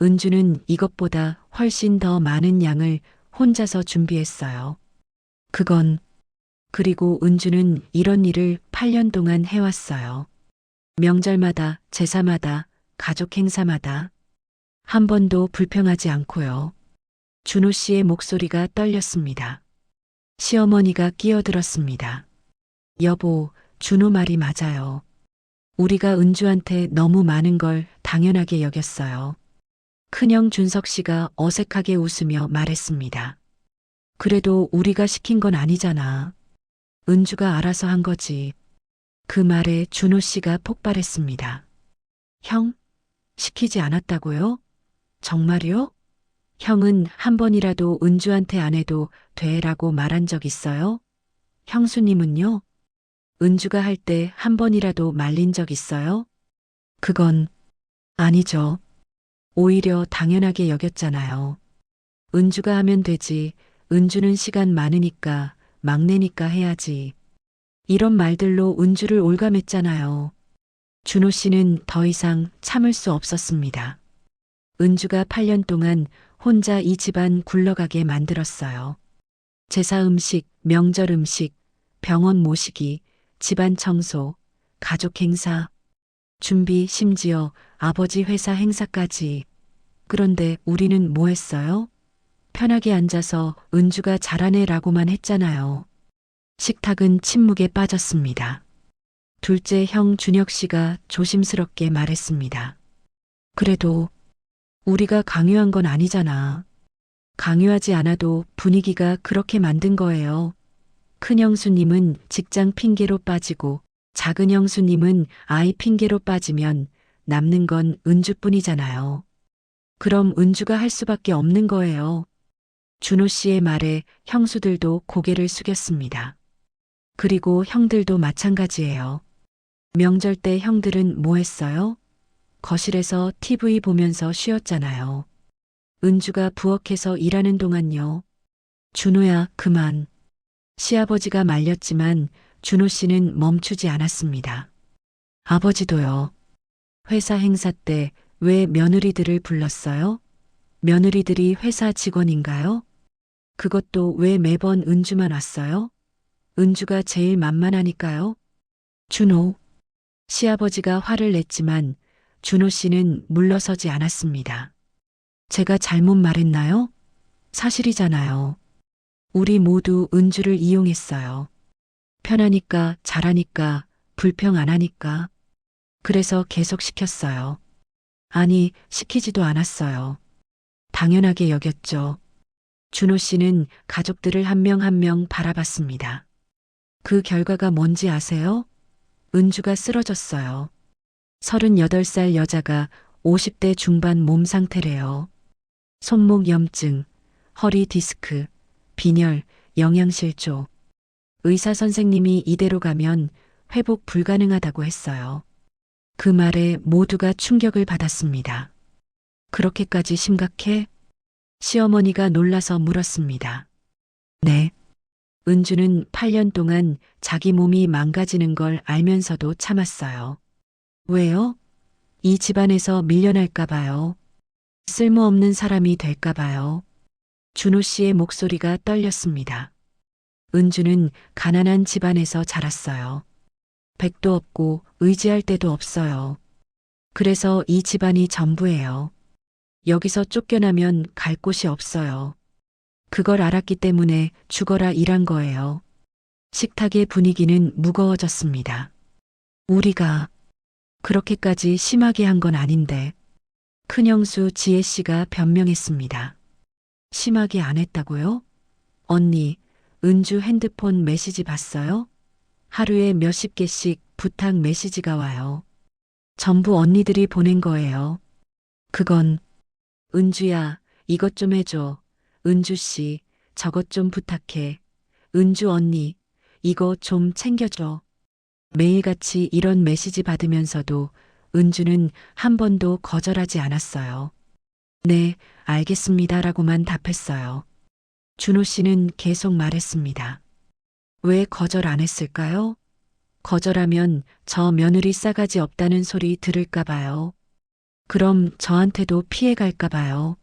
은주는 이것보다 훨씬 더 많은 양을 혼자서 준비했어요. 그리고 은주는 이런 일을 8년 동안 해왔어요. 명절마다, 제사마다, 가족 행사마다. 한 번도 불평하지 않고요. 준호 씨의 목소리가 떨렸습니다. 시어머니가 끼어들었습니다. 여보, 준호 말이 맞아요. 우리가 은주한테 너무 많은 걸 당연하게 여겼어요. 큰형 준석 씨가 어색하게 웃으며 말했습니다. 그래도 우리가 시킨 건 아니잖아. 은주가 알아서 한 거지. 그 말에 준호 씨가 폭발했습니다. 형? 시키지 않았다고요? 정말요? 형은 한 번이라도 은주한테 안 해도 돼라고 말한 적 있어요? 형수님은요? 은주가 할 때 한 번이라도 말린 적 있어요? 그건 아니죠. 오히려 당연하게 여겼잖아요. 은주가 하면 되지. 은주는 시간 많으니까, 막내니까 해야지. 이런 말들로 은주를 올감했잖아요. 준호 씨는 더 이상 참을 수 없었습니다. 은주가 8년 동안 혼자 이 집안 굴러가게 만들었어요. 제사 음식, 명절 음식, 병원 모시기, 집안 청소, 가족 행사, 준비, 심지어 아버지 회사 행사까지. 그런데 우리는 뭐 했어요? 편하게 앉아서 은주가 잘하네라고만 했잖아요. 식탁은 침묵에 빠졌습니다. 둘째 형 준혁 씨가 조심스럽게 말했습니다. 그래도 우리가 강요한 건 아니잖아. 강요하지 않아도 분위기가 그렇게 만든 거예요. 큰 형수님은 직장 핑계로 빠지고 작은 형수님은 아이 핑계로 빠지면 남는 건 은주뿐이잖아요. 그럼 은주가 할 수밖에 없는 거예요. 준호 씨의 말에 형수들도 고개를 숙였습니다. 그리고 형들도 마찬가지예요. 명절 때 형들은 뭐 했어요? 거실에서 TV 보면서 쉬었잖아요. 은주가 부엌에서 일하는 동안요. 준호야, 그만. 시아버지가 말렸지만 준호 씨는 멈추지 않았습니다. 아버지도요. 회사 행사 때 왜 며느리들을 불렀어요? 며느리들이 회사 직원인가요? 그것도 왜 매번 은주만 왔어요? 은주가 제일 만만하니까요. 준호. 시아버지가 화를 냈지만 준호 씨는 물러서지 않았습니다. 제가 잘못 말했나요? 사실이잖아요. 우리 모두 은주를 이용했어요. 편하니까, 잘하니까, 불평 안 하니까. 그래서 계속 시켰어요. 아니, 시키지도 않았어요. 당연하게 여겼죠. 준호 씨는 가족들을 한 명 한 명 바라봤습니다. 그 결과가 뭔지 아세요? 은주가 쓰러졌어요. 38살 여자가 50대 중반 몸 상태래요. 손목 염증, 허리 디스크, 빈혈, 영양실조. 의사 선생님이 이대로 가면 회복 불가능하다고 했어요. 그 말에 모두가 충격을 받았습니다. 그렇게까지 심각해? 시어머니가 놀라서 물었습니다. 네. 은주는 8년 동안 자기 몸이 망가지는 걸 알면서도 참았어요. 왜요? 이 집안에서 밀려날까 봐요. 쓸모없는 사람이 될까 봐요. 준호 씨의 목소리가 떨렸습니다. 은주는 가난한 집안에서 자랐어요. 백도 없고 의지할 데도 없어요. 그래서 이 집안이 전부예요. 여기서 쫓겨나면 갈 곳이 없어요. 그걸 알았기 때문에 죽어라 일한 거예요. 식탁의 분위기는 무거워졌습니다. 우리가 그렇게까지 심하게 한 건 아닌데. 큰형수 지혜 씨가 변명했습니다. 심하게 안 했다고요? 언니, 은주 핸드폰 메시지 봤어요? 하루에 몇십 개씩 부탁 메시지가 와요. 전부 언니들이 보낸 거예요. 그건 은주야, 이것 좀 해줘. 은주 씨, 저것 좀 부탁해. 은주 언니, 이거 좀 챙겨줘. 매일같이 이런 메시지 받으면서도 은주는 한 번도 거절하지 않았어요. 네, 알겠습니다라고만 답했어요. 준호 씨는 계속 말했습니다. 왜 거절 안 했을까요? 거절하면 저 며느리 싸가지 없다는 소리 들을까 봐요. 그럼 저한테도 피해 갈까 봐요.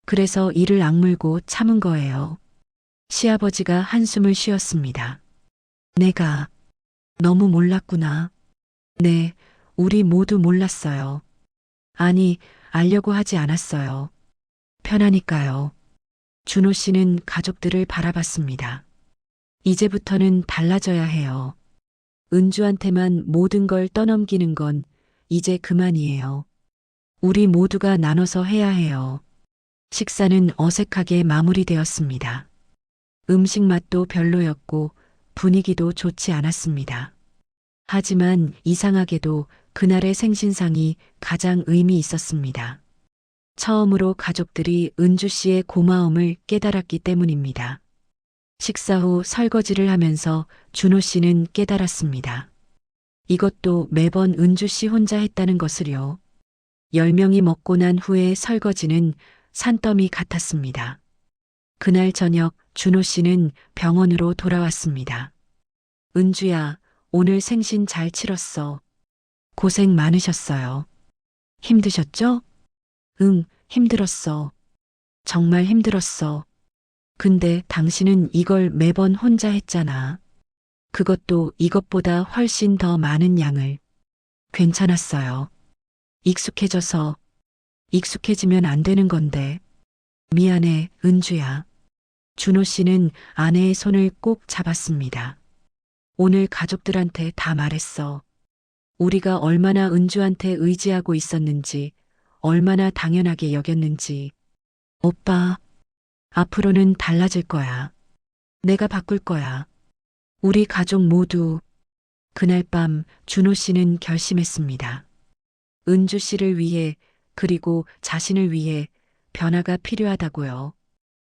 그래서 이를 악물고 참은 거예요. 시아버지가 한숨을 쉬었습니다. 내가 너무 몰랐구나. 네, 우리 모두 몰랐어요. 아니, 알려고 하지 않았어요. 편하니까요. 준호 씨는 가족들을 바라봤습니다. 이제부터는 달라져야 해요. 은주한테만 모든 걸 떠넘기는 건 이제 그만이에요. 우리 모두가 나눠서 해야 해요. 식사는 어색하게 마무리되었습니다. 음식 맛도 별로였고 분위기도 좋지 않았습니다. 하지만 이상하게도 그날의 생신상이 가장 의미 있었습니다. 처음으로 가족들이 은주 씨의 고마움을 깨달았기 때문입니다. 식사 후 설거지를 하면서 준호 씨는 깨달았습니다. 이것도 매번 은주 씨 혼자 했다는 것을요. 10명이 먹고 난 후에 설거지는 산더미 같았습니다. 그날 저녁 준호 씨는 병원으로 돌아왔습니다. 은주야, 오늘 생신 잘 치렀어. 고생 많으셨어요. 힘드셨죠? 응, 힘들었어. 정말 힘들었어. 근데 당신은 이걸 매번 혼자 했잖아. 그것도 이것보다 훨씬 더 많은 양을. 괜찮았어요. 익숙해지면 안 되는 건데. 미안해, 은주야. 준호 씨는 아내의 손을 꼭 잡았습니다. 오늘 가족들한테 다 말했어. 우리가 얼마나 은주한테 의지하고 있었는지, 얼마나 당연하게 여겼는지. 오빠, 앞으로는 달라질 거야. 내가 바꿀 거야. 우리 가족 모두. 그날 밤 준호 씨는 결심했습니다. 은주 씨를 위해 그리고 자신을 위해 변화가 필요하다고요.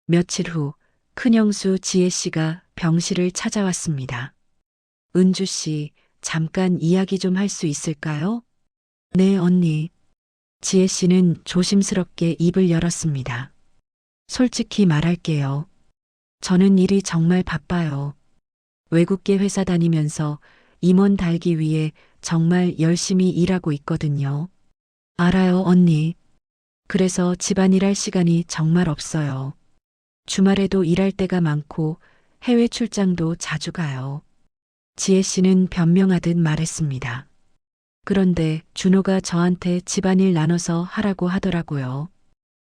며칠 후 큰형수 지혜 씨가 병실을 찾아왔습니다. 은주 씨, 잠깐 이야기 좀 할 수 있을까요? 네, 언니. 지혜 씨는 조심스럽게 입을 열었습니다. 솔직히 말할게요. 저는 일이 정말 바빠요. 외국계 회사 다니면서 임원 달기 위해 정말 열심히 일하고 있거든요. 알아요, 언니. 그래서 집안일 할 시간이 정말 없어요. 주말에도 일할 때가 많고 해외 출장도 자주 가요. 지혜 씨는 변명하듯 말했습니다. 그런데 준호가 저한테 집안일 나눠서 하라고 하더라고요.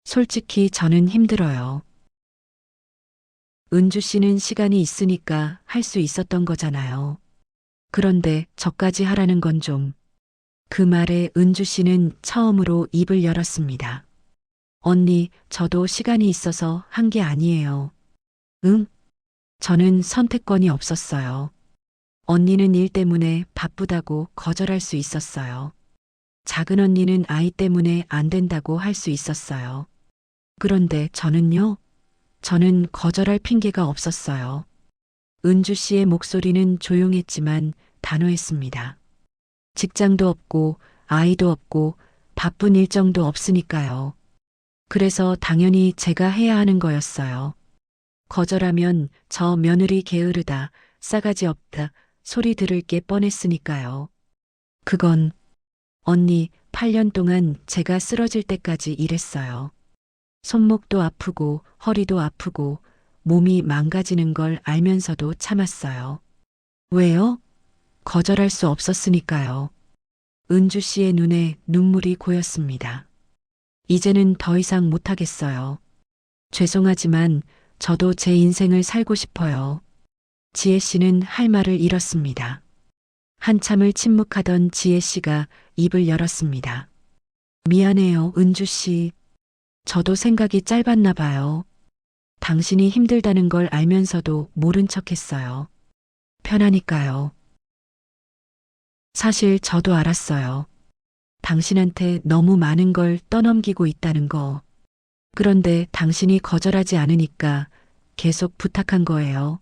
솔직히 저는 힘들어요. 은주 씨는 시간이 있으니까 할 수 있었던 거잖아요. 그런데 저까지 하라는 건 좀. 그 말에 은주 씨는 처음으로 입을 열었습니다. 언니, 저도 시간이 있어서 한 게 아니에요. 응? 저는 선택권이 없었어요. 언니는 일 때문에 바쁘다고 거절할 수 있었어요. 작은 언니는 아이 때문에 안 된다고 할 수 있었어요. 그런데 저는요? 저는 거절할 핑계가 없었어요. 은주 씨의 목소리는 조용했지만 단호했습니다. 직장도 없고 아이도 없고 바쁜 일정도 없으니까요. 그래서 당연히 제가 해야 하는 거였어요. 거절하면 저 며느리 게으르다, 싸가지 없다, 소리 들을 게 뻔했으니까요. 그건 언니 8년 동안 제가 쓰러질 때까지 일했어요. 손목도 아프고 허리도 아프고 몸이 망가지는 걸 알면서도 참았어요. 왜요? 거절할 수 없었으니까요. 은주 씨의 눈에 눈물이 고였습니다. 이제는 더 이상 못하겠어요. 죄송하지만 저도 제 인생을 살고 싶어요. 지혜 씨는 할 말을 잃었습니다. 한참을 침묵하던 지혜 씨가 입을 열었습니다. 미안해요, 은주 씨. 저도 생각이 짧았나 봐요. 당신이 힘들다는 걸 알면서도 모른 척 했어요. 편하니까요. 사실 저도 알았어요. 당신한테 너무 많은 걸 떠넘기고 있다는 거. 그런데 당신이 거절하지 않으니까 계속 부탁한 거예요.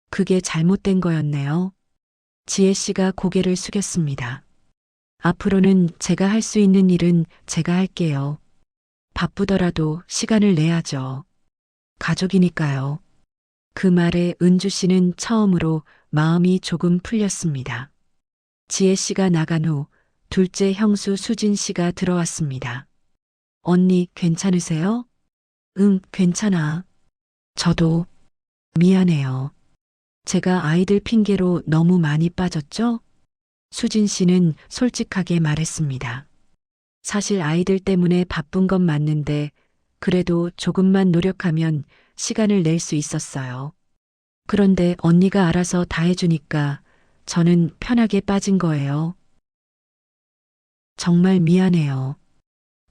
그게 잘못된 거였네요. 지혜 씨가 고개를 숙였습니다. 앞으로는 제가 할 수 있는 일은 제가 할게요. 바쁘더라도 시간을 내야죠. 가족이니까요. 그 말에 은주 씨는 처음으로 마음이 조금 풀렸습니다. 지혜 씨가 나간 후 둘째 형수 수진 씨가 들어왔습니다. 언니 괜찮으세요? 응, 괜찮아. 저도 미안해요. 제가 아이들 핑계로 너무 많이 빠졌죠? 수진 씨는 솔직하게 말했습니다. 사실 아이들 때문에 바쁜 건 맞는데 그래도 조금만 노력하면 시간을 낼 수 있었어요. 그런데 언니가 알아서 다 해주니까 저는 편하게 빠진 거예요. 정말 미안해요.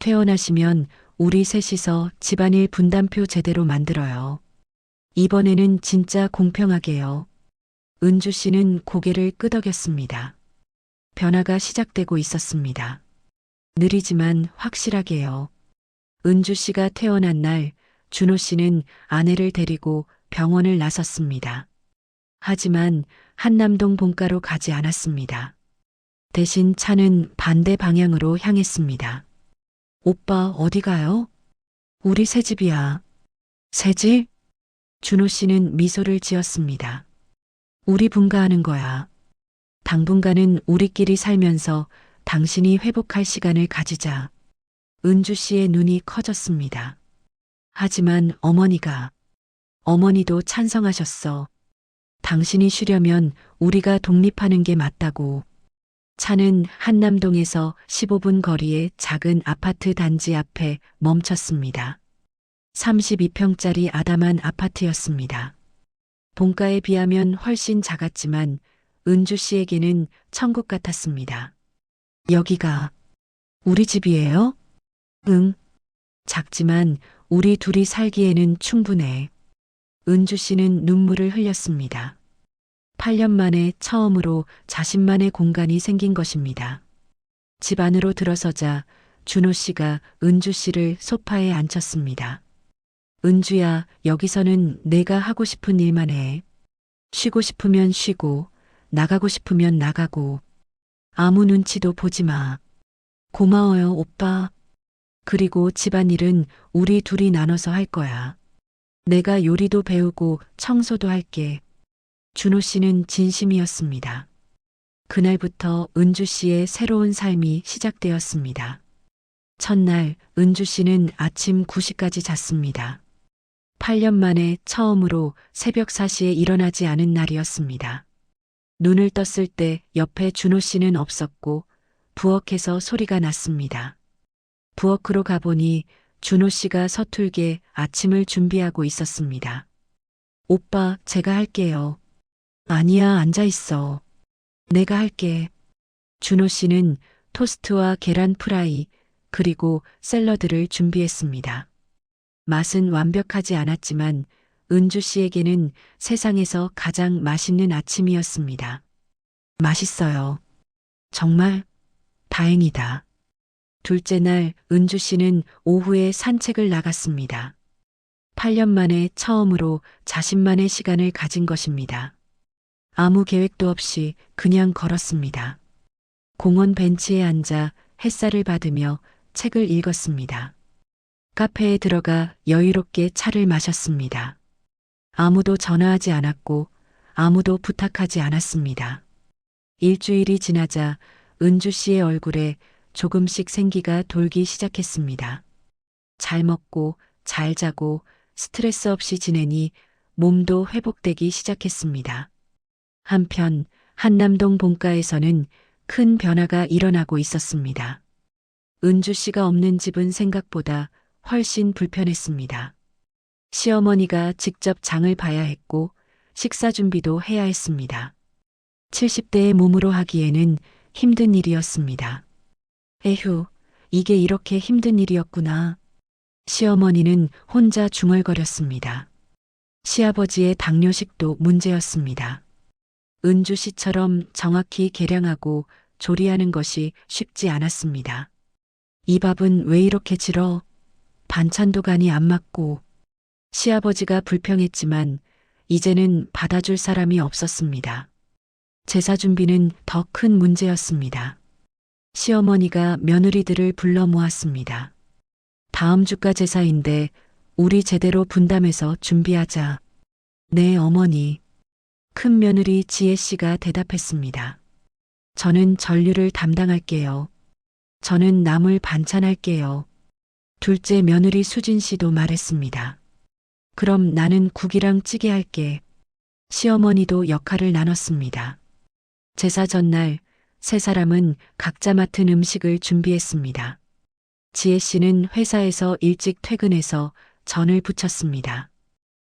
퇴원하시면 우리 셋이서 집안일 분담표 제대로 만들어요. 이번에는 진짜 공평하게요. 은주 씨는 고개를 끄덕였습니다. 변화가 시작되고 있었습니다. 느리지만 확실하게요. 은주 씨가 퇴원한 날 준호 씨는 아내를 데리고 병원을 나섰습니다. 하지만 한남동 본가로 가지 않았습니다. 대신 차는 반대 방향으로 향했습니다. 오빠 어디 가요? 우리 새집이야. 새집? 준호 씨는 미소를 지었습니다. 우리 분가하는 거야. 당분간은 우리끼리 살면서 당신이 회복할 시간을 가지자. 은주 씨의 눈이 커졌습니다. 하지만 어머니도 찬성하셨어. 당신이 쉬려면 우리가 독립하는 게 맞다고. 차는 한남동에서 15분 거리의 작은 아파트 단지 앞에 멈췄습니다. 32평짜리 아담한 아파트였습니다. 본가에 비하면 훨씬 작았지만 은주 씨에게는 천국 같았습니다. 여기가 우리 집이에요? 응. 작지만 우리 둘이 살기에는 충분해. 은주 씨는 눈물을 흘렸습니다. 8년 만에 처음으로 자신만의 공간이 생긴 것입니다. 집 안으로 들어서자 준호 씨가 은주 씨를 소파에 앉혔습니다. 은주야, 여기서는 내가 하고 싶은 일만 해. 쉬고 싶으면 쉬고, 나가고 싶으면 나가고, 아무 눈치도 보지 마. 고마워요, 오빠. 그리고 집안일은 우리 둘이 나눠서 할 거야. 내가 요리도 배우고 청소도 할게. 준호 씨는 진심이었습니다. 그날부터 은주 씨의 새로운 삶이 시작되었습니다. 첫날 은주 씨는 아침 9시까지 잤습니다. 8년 만에 처음으로 새벽 4시에 일어나지 않은 날이었습니다. 눈을 떴을 때 옆에 준호 씨는 없었고 부엌에서 소리가 났습니다. 부엌으로 가보니 준호 씨가 서툴게 아침을 준비하고 있었습니다. 오빠, 제가 할게요. 아니야, 앉아 있어. 내가 할게. 준호 씨는 토스트와 계란 프라이, 그리고 샐러드를 준비했습니다. 맛은 완벽하지 않았지만 은주 씨에게는 세상에서 가장 맛있는 아침이었습니다. 맛있어요. 정말 다행이다. 둘째 날 은주 씨는 오후에 산책을 나갔습니다. 8년 만에 처음으로 자신만의 시간을 가진 것입니다. 아무 계획도 없이 그냥 걸었습니다. 공원 벤치에 앉아 햇살을 받으며 책을 읽었습니다. 카페에 들어가 여유롭게 차를 마셨습니다. 아무도 전화하지 않았고 아무도 부탁하지 않았습니다. 일주일이 지나자 은주 씨의 얼굴에 조금씩 생기가 돌기 시작했습니다. 잘 먹고 잘 자고 스트레스 없이 지내니 몸도 회복되기 시작했습니다. 한편 한남동 본가에서는 큰 변화가 일어나고 있었습니다. 은주 씨가 없는 집은 생각보다 훨씬 불편했습니다. 시어머니가 직접 장을 봐야 했고 식사 준비도 해야 했습니다. 70대의 몸으로 하기에는 힘든 일이었습니다. 에휴, 이게 이렇게 힘든 일이었구나. 시어머니는 혼자 중얼거렸습니다. 시아버지의 당뇨식도 문제였습니다. 은주 씨처럼 정확히 계량하고 조리하는 것이 쉽지 않았습니다. 이 밥은 왜 이렇게 질어? 반찬도 간이 안 맞고. 시아버지가 불평했지만 이제는 받아줄 사람이 없었습니다. 제사 준비는 더 큰 문제였습니다. 시어머니가 며느리들을 불러 모았습니다. 다음 주가 제사인데 우리 제대로 분담해서 준비하자. 네, 어머니. 큰 며느리 지혜 씨가 대답했습니다. 저는 전류를 담당할게요. 저는 나물 반찬할게요. 둘째 며느리 수진 씨도 말했습니다. 그럼 나는 국이랑 찌개 할게. 시어머니도 역할을 나눴습니다. 제사 전날 세 사람은 각자 맡은 음식을 준비했습니다. 지혜 씨는 회사에서 일찍 퇴근해서 전을 부쳤습니다.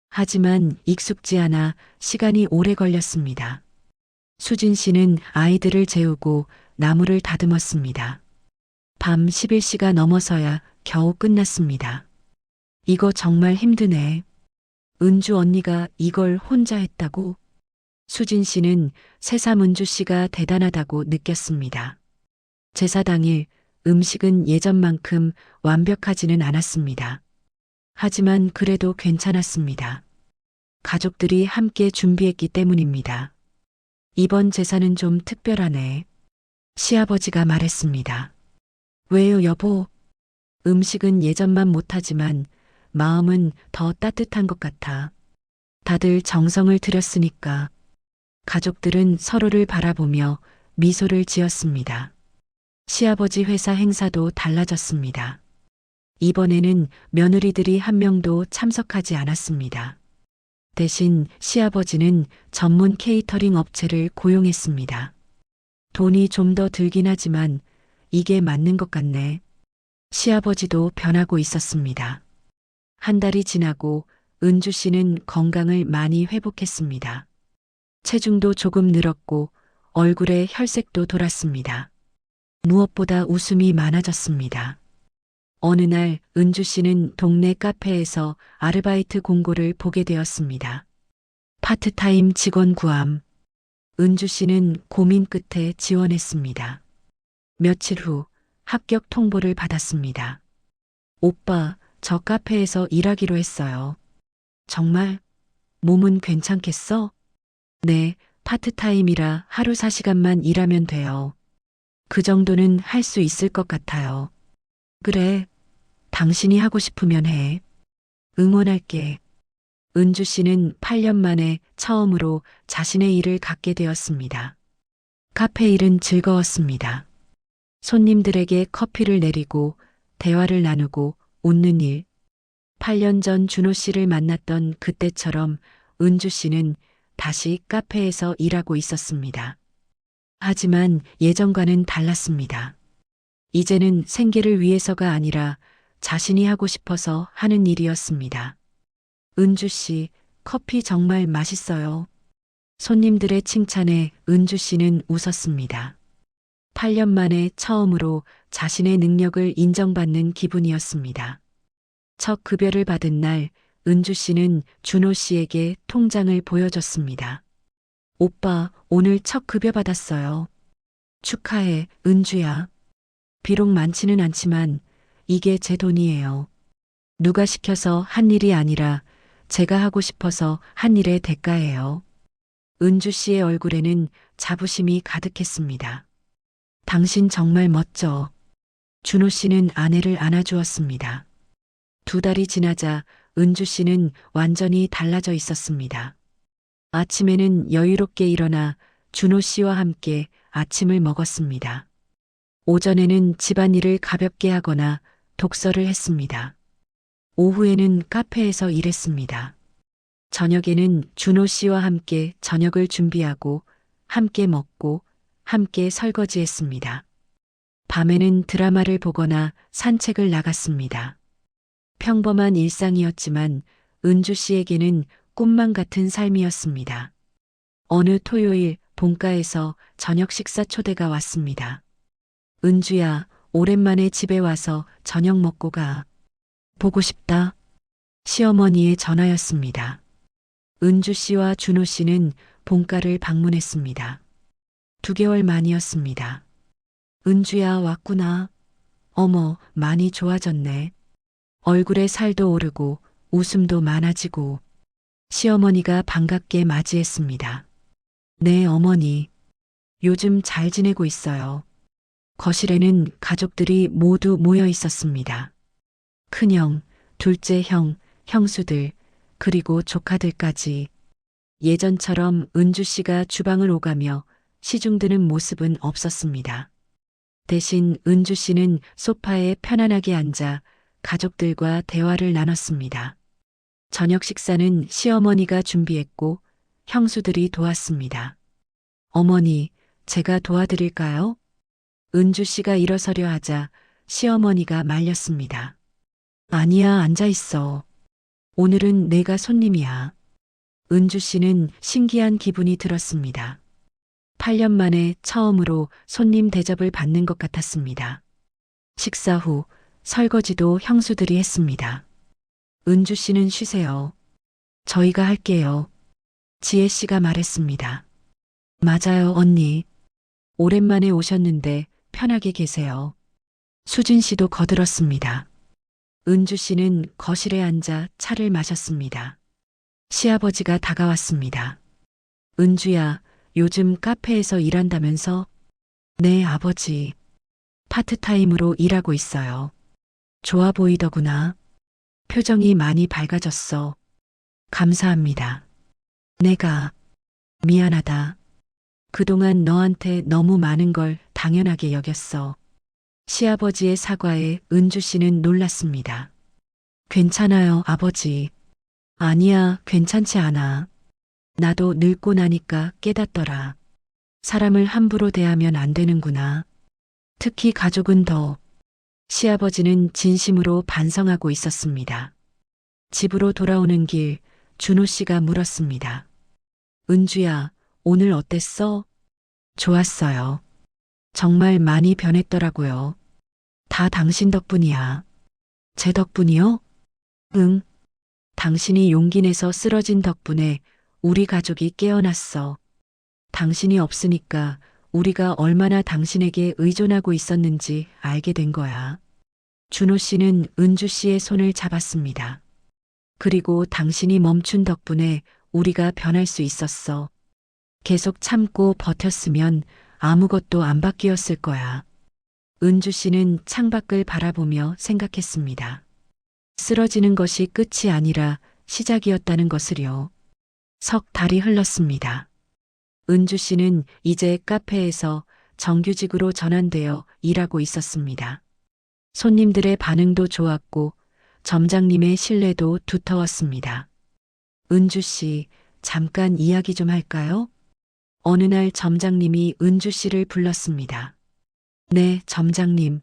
하지만 익숙지 않아 시간이 오래 걸렸습니다. 수진 씨는 아이들을 재우고 나물을 다듬었습니다. 밤 11시가 넘어서야 겨우 끝났습니다. 이거 정말 힘드네. 은주 언니가 이걸 혼자 했다고? 수진 씨는 새삼 은주 씨가 대단하다고 느꼈습니다. 제사 당일 음식은 예전만큼 완벽하지는 않았습니다. 하지만 그래도 괜찮았습니다. 가족들이 함께 준비했기 때문입니다. 이번 제사는 좀 특별하네. 시아버지가 말했습니다. 왜요, 여보? 음식은 예전만 못하지만 마음은 더 따뜻한 것 같아. 다들 정성을 들였으니까. 가족들은 서로를 바라보며 미소를 지었습니다. 시아버지 회사 행사도 달라졌습니다. 이번에는 며느리들이 한 명도 참석하지 않았습니다. 대신 시아버지는 전문 케이터링 업체를 고용했습니다. 돈이 좀 더 들긴 하지만 이게 맞는 것 같네. 시아버지도 변하고 있었습니다. 한 달이 지나고 은주 씨는 건강을 많이 회복했습니다. 체중도 조금 늘었고 얼굴에 혈색도 돌았습니다. 무엇보다 웃음이 많아졌습니다. 어느 날 은주 씨는 동네 카페에서 아르바이트 공고를 보게 되었습니다. 파트타임 직원 구함. 은주 씨는 고민 끝에 지원했습니다. 며칠 후 합격 통보를 받았습니다. 오빠, 저 카페에서 일하기로 했어요. 정말? 몸은 괜찮겠어? 네, 파트타임이라 하루 4시간만 일하면 돼요. 그 정도는 할 수 있을 것 같아요. 그래, 당신이 하고 싶으면 해. 응원할게. 은주 씨는 8년 만에 처음으로 자신의 일을 갖게 되었습니다. 카페 일은 즐거웠습니다. 손님들에게 커피를 내리고 대화를 나누고 웃는 일. 8년 전 준호 씨를 만났던 그때처럼 은주 씨는 다시 카페에서 일하고 있었습니다. 하지만 예전과는 달랐습니다. 이제는 생계를 위해서가 아니라 자신이 하고 싶어서 하는 일이었습니다. 은주 씨, 커피 정말 맛있어요. 손님들의 칭찬에 은주 씨는 웃었습니다. 8년 만에 처음으로 자신의 능력을 인정받는 기분이었습니다. 첫 급여를 받은 날 은주 씨는 준호 씨에게 통장을 보여줬습니다. 오빠, 오늘 첫 급여 받았어요. 축하해, 은주야. 비록 많지는 않지만 이게 제 돈이에요. 누가 시켜서 한 일이 아니라 제가 하고 싶어서 한 일의 대가예요. 은주 씨의 얼굴에는 자부심이 가득했습니다. 당신 정말 멋져. 준호 씨는 아내를 안아주었습니다. 2달이 지나자 은주 씨는 완전히 달라져 있었습니다. 아침에는 여유롭게 일어나 준호 씨와 함께 아침을 먹었습니다. 오전에는 집안일을 가볍게 하거나 독서를 했습니다. 오후에는 카페에서 일했습니다. 저녁에는 준호 씨와 함께 저녁을 준비하고 함께 먹고 함께 설거지했습니다. 밤에는 드라마를 보거나 산책을 나갔습니다. 평범한 일상이었지만 은주 씨에게는 꿈만 같은 삶이었습니다. 어느 토요일 본가에서 저녁 식사 초대가 왔습니다. 은주야, 오랜만에 집에 와서 저녁 먹고 가. 보고 싶다. 시어머니의 전화였습니다. 은주 씨와 준호 씨는 본가를 방문했습니다. 2개월 만이었습니다. 은주야, 왔구나. 어머, 많이 좋아졌네. 얼굴에 살도 오르고 웃음도 많아지고. 시어머니가 반갑게 맞이했습니다. 네, 어머니. 요즘 잘 지내고 있어요. 거실에는 가족들이 모두 모여 있었습니다. 큰형, 둘째 형, 형수들, 그리고 조카들까지. 예전처럼 은주 씨가 주방을 오가며 시중 드는 모습은 없었습니다. 대신 은주 씨는 소파에 편안하게 앉아 가족들과 대화를 나눴습니다. 저녁 식사는 시어머니가 준비했고 형수들이 도왔습니다. 어머니, 제가 도와드릴까요? 은주 씨가 일어서려 하자 시어머니가 말렸습니다. 아니야, 앉아 있어. 오늘은 내가 손님이야. 은주 씨는 신기한 기분이 들었습니다. 8년 만에 처음으로 손님 대접을 받는 것 같았습니다. 식사 후 설거지도 형수들이 했습니다. 은주 씨는 쉬세요. 저희가 할게요. 지혜 씨가 말했습니다. 맞아요, 언니. 오랜만에 오셨는데 편하게 계세요. 수진 씨도 거들었습니다. 은주 씨는 거실에 앉아 차를 마셨습니다. 시아버지가 다가왔습니다. 은주야, 요즘 카페에서 일한다면서? 네, 아버지. 파트타임으로 일하고 있어요. 좋아 보이더구나. 표정이 많이 밝아졌어. 감사합니다. 내가 미안하다. 그동안 너한테 너무 많은 걸 당연하게 여겼어. 시아버지의 사과에 은주 씨는 놀랐습니다. 괜찮아요, 아버지. 아니야, 괜찮지 않아. 나도 늙고 나니까 깨닫더라. 사람을 함부로 대하면 안 되는구나. 특히 가족은 더. 시아버지는 진심으로 반성하고 있었습니다. 집으로 돌아오는 길, 준호 씨가 물었습니다. 은주야, 오늘 어땠어? 좋았어요. 정말 많이 변했더라고요. 다 당신 덕분이야. 제 덕분이요? 응. 당신이 용기 내서 쓰러진 덕분에 우리 가족이 깨어났어. 당신이 없으니까 우리가 얼마나 당신에게 의존하고 있었는지 알게 된 거야. 준호 씨는 은주 씨의 손을 잡았습니다. 그리고 당신이 멈춘 덕분에 우리가 변할 수 있었어. 계속 참고 버텼으면 아무것도 안 바뀌었을 거야. 은주 씨는 창밖을 바라보며 생각했습니다. 쓰러지는 것이 끝이 아니라 시작이었다는 것을요. 석 달이 흘렀습니다. 은주 씨는 이제 카페에서 정규직으로 전환되어 일하고 있었습니다. 손님들의 반응도 좋았고 점장님의 신뢰도 두터웠습니다. 은주 씨, 잠깐 이야기 좀 할까요? 어느 날 점장님이 은주 씨를 불렀습니다. 네, 점장님.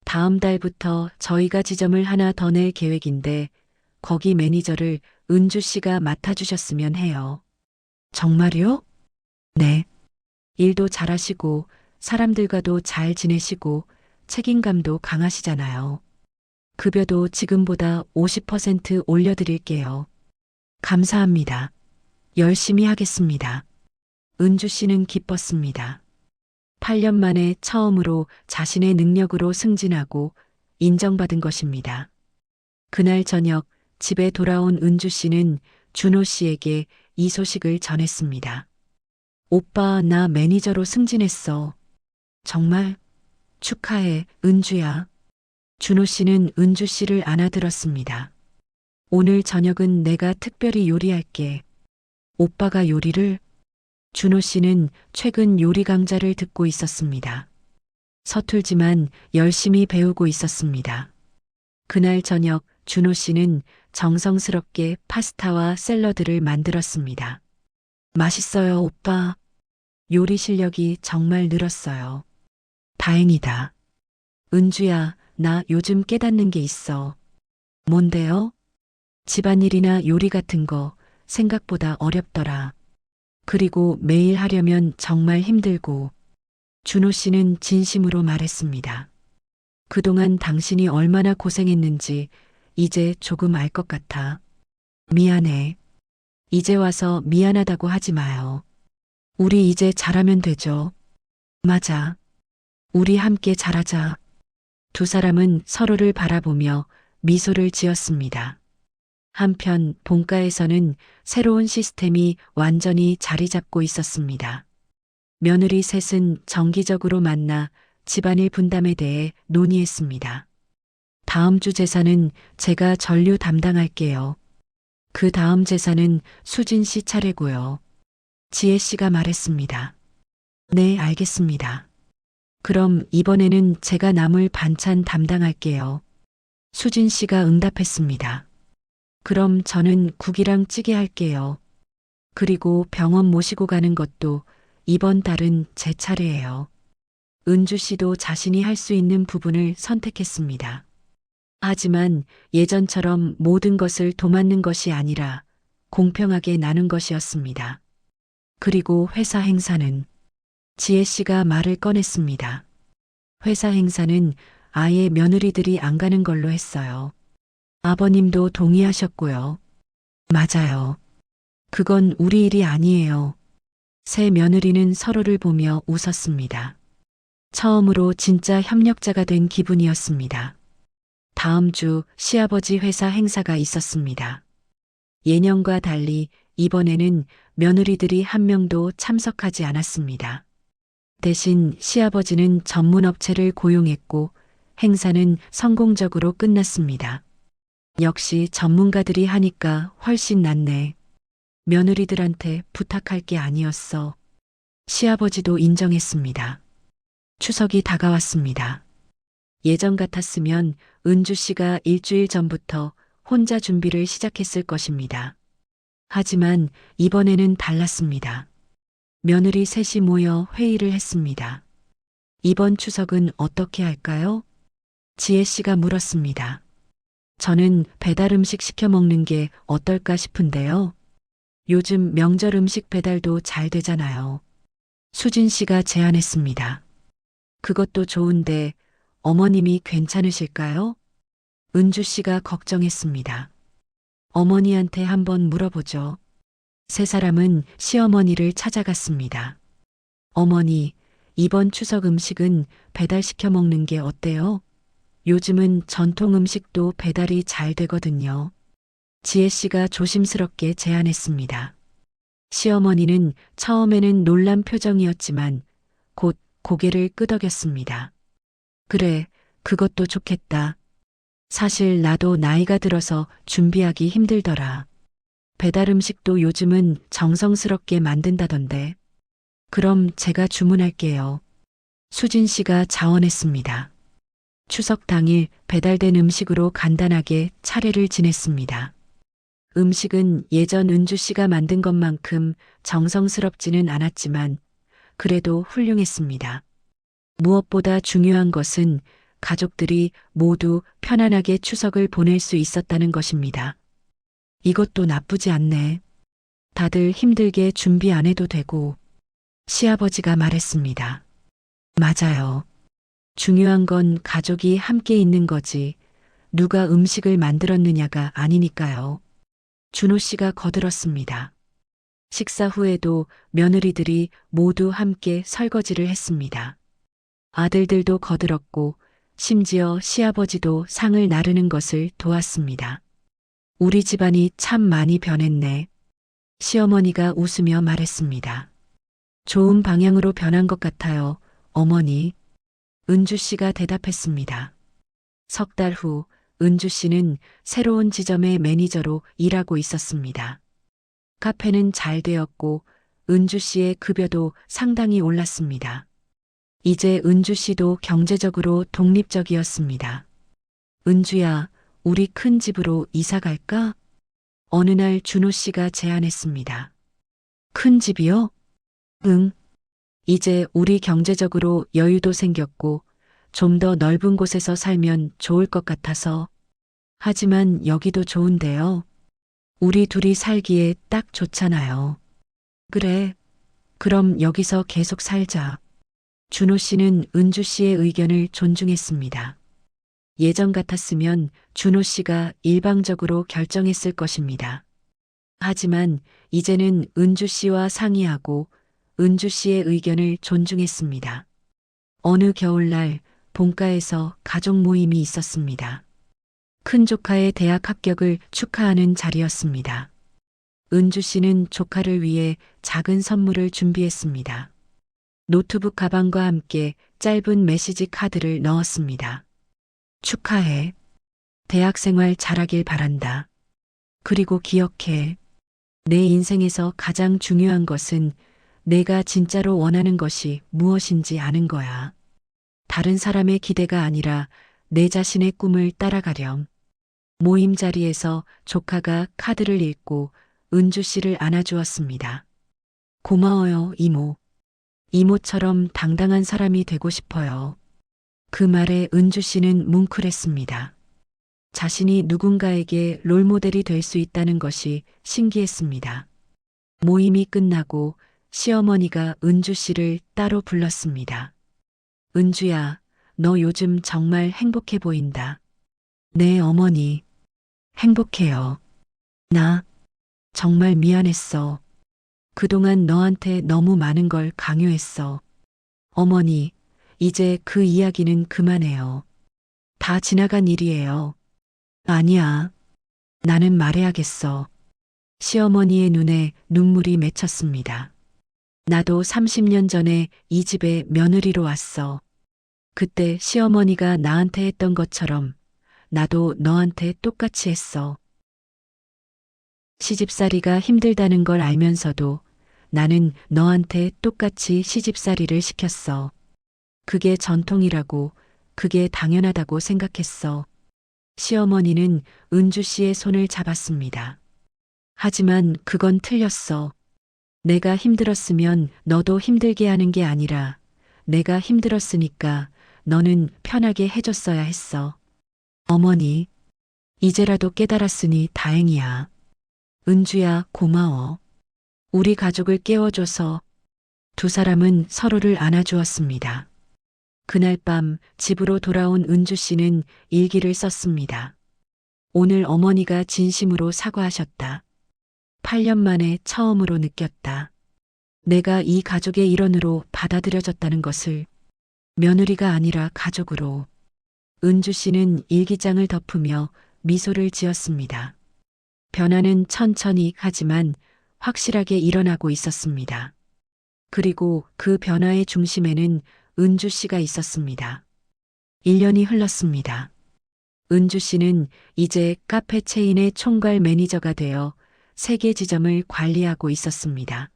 다음 달부터 저희가 지점을 하나 더 낼 계획인데 거기 매니저를 은주 씨가 맡아주셨으면 해요. 정말요? 네. 일도 잘하시고 사람들과도 잘 지내시고 책임감도 강하시잖아요. 급여도 지금보다 50% 올려드릴게요. 감사합니다. 열심히 하겠습니다. 은주 씨는 기뻤습니다. 8년 만에 처음으로 자신의 능력으로 승진하고 인정받은 것입니다. 그날 저녁 집에 돌아온 은주 씨는 준호 씨에게 이 소식을 전했습니다. 오빠, 나 매니저로 승진했어. 정말? 축하해, 은주야. 준호 씨는 은주 씨를 안아들었습니다. 오늘 저녁은 내가 특별히 요리할게. 오빠가 요리를? 준호 씨는 최근 요리 강좌를 듣고 있었습니다. 서툴지만 열심히 배우고 있었습니다. 그날 저녁 준호 씨는 정성스럽게 파스타와 샐러드를 만들었습니다. 맛있어요, 오빠. 요리 실력이 정말 늘었어요. 다행이다. 은주야, 나 요즘 깨닫는 게 있어. 뭔데요? 집안일이나 요리 같은 거 생각보다 어렵더라. 그리고 매일 하려면 정말 힘들고. 준호 씨는 진심으로 말했습니다. 그동안 당신이 얼마나 고생했는지 이제 조금 알 것 같아. 미안해. 이제 와서 미안하다고 하지 마요. 우리 이제 잘하면 되죠. 맞아. 우리 함께 잘하자. 두 사람은 서로를 바라보며 미소를 지었습니다. 한편 본가에서는 새로운 시스템이 완전히 자리 잡고 있었습니다. 며느리 셋은 정기적으로 만나 집안일 분담에 대해 논의했습니다. 다음 주 제사는 제가 전류 담당할게요. 그 다음 제사는 수진 씨 차례고요. 지혜 씨가 말했습니다. 네, 알겠습니다. 그럼 이번에는 제가 나물 반찬 담당할게요. 수진 씨가 응답했습니다. 그럼 저는 국이랑 찌개 할게요. 그리고 병원 모시고 가는 것도 이번 달은 제 차례예요. 은주 씨도 자신이 할 수 있는 부분을 선택했습니다. 하지만 예전처럼 모든 것을 도맡는 것이 아니라 공평하게 나눈 것이었습니다. 그리고 회사 행사는 지혜 씨가 말을 꺼냈습니다. 회사 행사는 아예 며느리들이 안 가는 걸로 했어요. 아버님도 동의하셨고요. 맞아요. 그건 우리 일이 아니에요. 새 며느리는 서로를 보며 웃었습니다. 처음으로 진짜 협력자가 된 기분이었습니다. 다음 주 시아버지 회사 행사가 있었습니다. 예년과 달리 이번에는 며느리들이 한 명도 참석하지 않았습니다. 대신 시아버지는 전문 업체를 고용했고 행사는 성공적으로 끝났습니다. 역시 전문가들이 하니까 훨씬 낫네. 며느리들한테 부탁할 게 아니었어. 시아버지도 인정했습니다. 추석이 다가왔습니다. 예전 같았으면 은주 씨가 일주일 전부터 혼자 준비를 시작했을 것입니다. 하지만 이번에는 달랐습니다. 며느리 셋이 모여 회의를 했습니다. 이번 추석은 어떻게 할까요? 지혜 씨가 물었습니다. 저는 배달 음식 시켜 먹는 게 어떨까 싶은데요. 요즘 명절 음식 배달도 잘 되잖아요. 수진 씨가 제안했습니다. 그것도 좋은데 어머님이 괜찮으실까요? 은주 씨가 걱정했습니다. 어머니한테 한번 물어보죠. 세 사람은 시어머니를 찾아갔습니다. 어머니, 이번 추석 음식은 배달시켜 먹는 게 어때요? 요즘은 전통 음식도 배달이 잘 되거든요. 지혜 씨가 조심스럽게 제안했습니다. 시어머니는 처음에는 놀란 표정이었지만 곧 고개를 끄덕였습니다. 그래, 그것도 좋겠다. 사실 나도 나이가 들어서 준비하기 힘들더라. 배달 음식도 요즘은 정성스럽게 만든다던데. 그럼 제가 주문할게요. 수진 씨가 자원했습니다. 추석 당일 배달된 음식으로 간단하게 차례를 지냈습니다. 음식은 예전 은주 씨가 만든 것만큼 정성스럽지는 않았지만 그래도 훌륭했습니다. 무엇보다 중요한 것은 가족들이 모두 편안하게 추석을 보낼 수 있었다는 것입니다. 이것도 나쁘지 않네. 다들 힘들게 준비 안 해도 되고. 시아버지가 말했습니다. 맞아요. 중요한 건 가족이 함께 있는 거지 누가 음식을 만들었느냐가 아니니까요. 준호 씨가 거들었습니다. 식사 후에도 며느리들이 모두 함께 설거지를 했습니다. 아들들도 거들었고 심지어 시아버지도 상을 나르는 것을 도왔습니다. 우리 집안이 참 많이 변했네. 시어머니가 웃으며 말했습니다. 좋은 방향으로 변한 것 같아요, 어머니. 은주 씨가 대답했습니다. 석 달 후 은주 씨는 새로운 지점의 매니저로 일하고 있었습니다. 카페는 잘 되었고 은주 씨의 급여도 상당히 올랐습니다. 이제 은주 씨도 경제적으로 독립적이었습니다. 은주야, 우리 큰 집으로 이사 갈까? 어느 날 준호 씨가 제안했습니다. 큰 집이요? 응. 이제 우리 경제적으로 여유도 생겼고 좀 더 넓은 곳에서 살면 좋을 것 같아서. 하지만 여기도 좋은데요. 우리 둘이 살기에 딱 좋잖아요. 그래. 그럼 여기서 계속 살자. 준호 씨는 은주 씨의 의견을 존중했습니다. 예전 같았으면 준호 씨가 일방적으로 결정했을 것입니다. 하지만 이제는 은주 씨와 상의하고 은주 씨의 의견을 존중했습니다. 어느 겨울날 본가에서 가족 모임이 있었습니다. 큰 조카의 대학 합격을 축하하는 자리였습니다. 은주 씨는 조카를 위해 작은 선물을 준비했습니다. 노트북 가방과 함께 짧은 메시지 카드를 넣었습니다. 축하해. 대학생활 잘하길 바란다. 그리고 기억해. 내 인생에서 가장 중요한 것은 내가 진짜로 원하는 것이 무엇인지 아는 거야. 다른 사람의 기대가 아니라 내 자신의 꿈을 따라가렴. 모임 자리에서 조카가 카드를 읽고 은주 씨를 안아주었습니다. 고마워요, 이모. 이모처럼 당당한 사람이 되고 싶어요. 그 말에 은주 씨는 뭉클했습니다. 자신이 누군가에게 롤모델이 될 수 있다는 것이 신기했습니다. 모임이 끝나고 시어머니가 은주 씨를 따로 불렀습니다. 은주야, 너 요즘 정말 행복해 보인다. 네, 어머니. 행복해요. 나 정말 미안했어. 그동안 너한테 너무 많은 걸 강요했어. 어머니, 이제 그 이야기는 그만해요. 다 지나간 일이에요. 아니야. 나는 말해야겠어. 시어머니의 눈에 눈물이 맺혔습니다. 나도 30년 전에 이 집에 며느리로 왔어. 그때 시어머니가 나한테 했던 것처럼 나도 너한테 똑같이 했어. 시집살이가 힘들다는 걸 알면서도 나는 너한테 똑같이 시집살이를 시켰어. 그게 전통이라고, 그게 당연하다고 생각했어. 시어머니는 은주 씨의 손을 잡았습니다. 하지만 그건 틀렸어. 내가 힘들었으면 너도 힘들게 하는 게 아니라 내가 힘들었으니까 너는 편하게 해줬어야 했어. 어머니, 이제라도 깨달았으니 다행이야. 은주야, 고마워. 우리 가족을 깨워줘서. 두 사람은 서로를 안아주었습니다. 그날 밤 집으로 돌아온 은주 씨는 일기를 썼습니다. 오늘 어머니가 진심으로 사과하셨다. 8년 만에 처음으로 느꼈다. 내가 이 가족의 일원으로 받아들여졌다는 것을. 며느리가 아니라 가족으로. 은주 씨는 일기장을 덮으며 미소를 지었습니다. 변화는 천천히 하지만 확실하게 일어나고 있었습니다. 그리고 그 변화의 중심에는 은주 씨가 있었습니다. 1년이 흘렀습니다. 은주 씨는 이제 카페 체인의 총괄 매니저가 되어 3개 지점을 관리하고 있었습니다.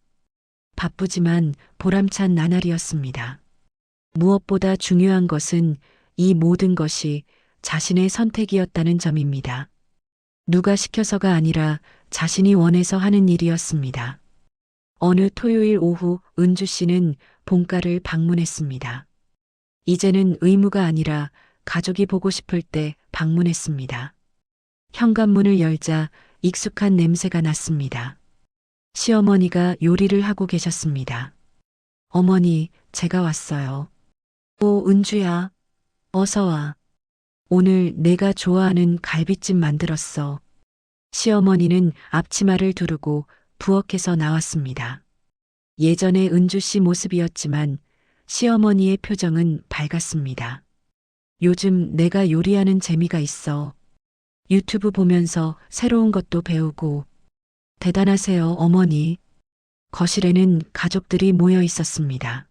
바쁘지만 보람찬 나날이었습니다. 무엇보다 중요한 것은 이 모든 것이 자신의 선택이었다는 점입니다. 누가 시켜서가 아니라 자신이 원해서 하는 일이었습니다. 어느 토요일 오후 은주 씨는 본가를 방문했습니다. 이제는 의무가 아니라 가족이 보고 싶을 때 방문했습니다. 현관문을 열자 익숙한 냄새가 났습니다. 시어머니가 요리를 하고 계셨습니다. 어머니, 제가 왔어요. 오, 은주야. 어서 와. 오늘 내가 좋아하는 갈비찜 만들었어. 시어머니는 앞치마를 두르고 부엌에서 나왔습니다. 예전의 은주 씨 모습이었지만 시어머니의 표정은 밝았습니다. 요즘 내가 요리하는 재미가 있어. 유튜브 보면서 새로운 것도 배우고. 대단하세요, 어머니. 거실에는 가족들이 모여 있었습니다.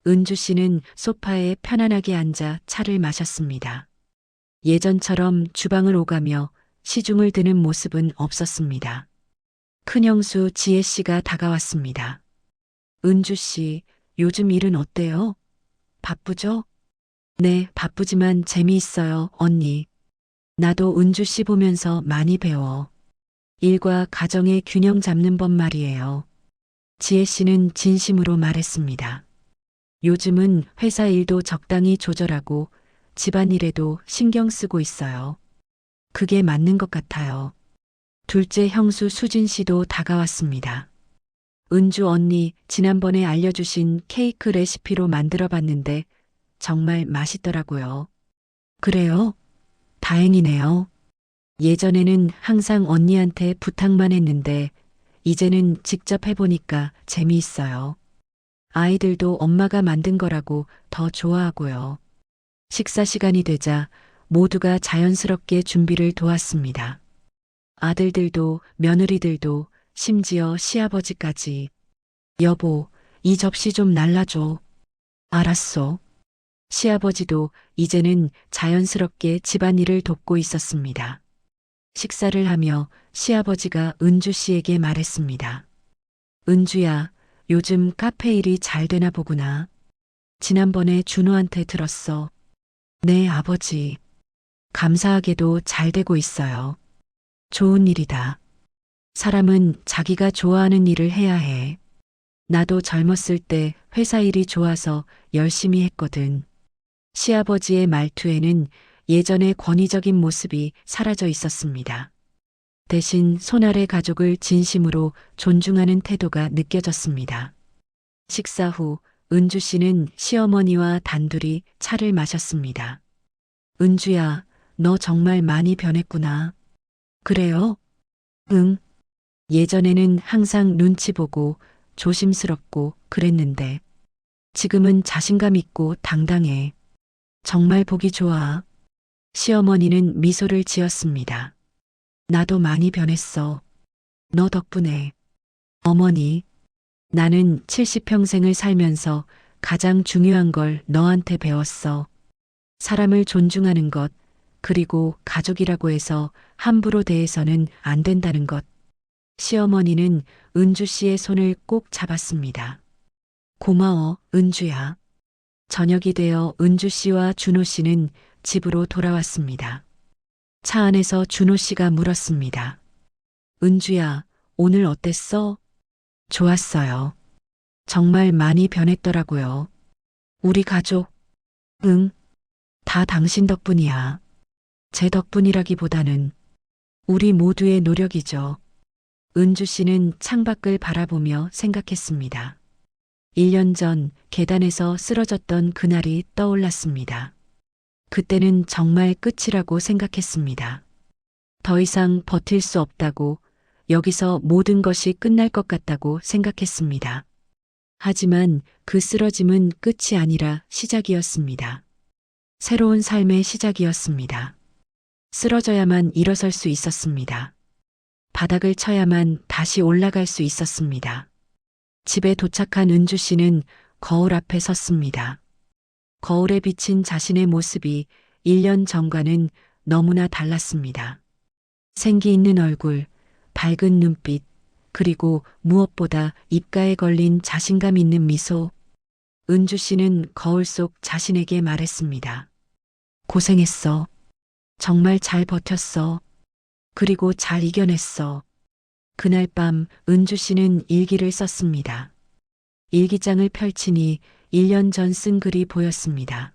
은주 씨는 소파에 편안하게 앉아 차를 마셨습니다. 예전처럼 주방을 오가며 시중을 드는 모습은 없었습니다. 큰형수 지혜 씨가 다가왔습니다. 은주 씨, 요즘 일은 어때요? 바쁘죠? 네, 바쁘지만 재미있어요, 언니. 나도 은주 씨 보면서 많이 배워. 일과 가정의 균형 잡는 법 말이에요. 지혜 씨는 진심으로 말했습니다. 요즘은 회사 일도 적당히 조절하고 집안일에도 신경 쓰고 있어요. 그게 맞는 것 같아요. 둘째 형수 수진 씨도 다가왔습니다. 은주 언니, 지난번에 알려주신 케이크 레시피로 만들어 봤는데 정말 맛있더라고요. 그래요? 다행이네요. 예전에는 항상 언니한테 부탁만 했는데 이제는 직접 해보니까 재미있어요. 아이들도 엄마가 만든 거라고 더 좋아하고요. 식사 시간이 되자 모두가 자연스럽게 준비를 도왔습니다. 아들들도 며느리들도 심지어 시아버지까지. 여보, 이 접시 좀 날라줘. 알았어. 시아버지도 이제는 자연스럽게 집안일을 돕고 있었습니다. 식사를 하며 시아버지가 은주 씨에게 말했습니다. 은주야, 요즘 카페 일이 잘 되나 보구나. 지난번에 준호한테 들었어. 네, 아버지. 감사하게도 잘 되고 있어요. 좋은 일이다. 사람은 자기가 좋아하는 일을 해야 해. 나도 젊었을 때 회사 일이 좋아서 열심히 했거든. 시아버지의 말투에는 예전의 권위적인 모습이 사라져 있었습니다. 대신 손아래 가족을 진심으로 존중하는 태도가 느껴졌습니다. 식사 후 은주 씨는 시어머니와 단둘이 차를 마셨습니다. 은주야, 너 정말 많이 변했구나. 그래요? 응. 예전에는 항상 눈치 보고 조심스럽고 그랬는데 지금은 자신감 있고 당당해. 정말 보기 좋아. 시어머니는 미소를 지었습니다. 나도 많이 변했어. 너 덕분에. 어머니, 나는 70평생을 살면서 가장 중요한 걸 너한테 배웠어. 사람을 존중하는 것, 그리고 가족이라고 해서 함부로 대해서는 안 된다는 것. 시어머니는 은주 씨의 손을 꼭 잡았습니다. 고마워, 은주야. 저녁이 되어 은주 씨와 준호 씨는 집으로 돌아왔습니다. 차 안에서 준호 씨가 물었습니다. 은주야, 오늘 어땠어? 좋았어요. 정말 많이 변했더라고요. 우리 가족. 응, 다 당신 덕분이야. 제 덕분이라기보다는 우리 모두의 노력이죠. 은주 씨는 창밖을 바라보며 생각했습니다. 1년 전 계단에서 쓰러졌던 그날이 떠올랐습니다. 그때는 정말 끝이라고 생각했습니다. 더 이상 버틸 수 없다고, 여기서 모든 것이 끝날 것 같다고 생각했습니다. 하지만 그 쓰러짐은 끝이 아니라 시작이었습니다. 새로운 삶의 시작이었습니다. 쓰러져야만 일어설 수 있었습니다. 바닥을 쳐야만 다시 올라갈 수 있었습니다. 집에 도착한 은주 씨는 거울 앞에 섰습니다. 거울에 비친 자신의 모습이 1년 전과는 너무나 달랐습니다. 생기 있는 얼굴, 밝은 눈빛, 그리고 무엇보다 입가에 걸린 자신감 있는 미소. 은주 씨는 거울 속 자신에게 말했습니다. 고생했어. 정말 잘 버텼어. 그리고 잘 이겨냈어. 그날 밤 은주 씨는 일기를 썼습니다. 일기장을 펼치니 1년 전 쓴 글이 보였습니다.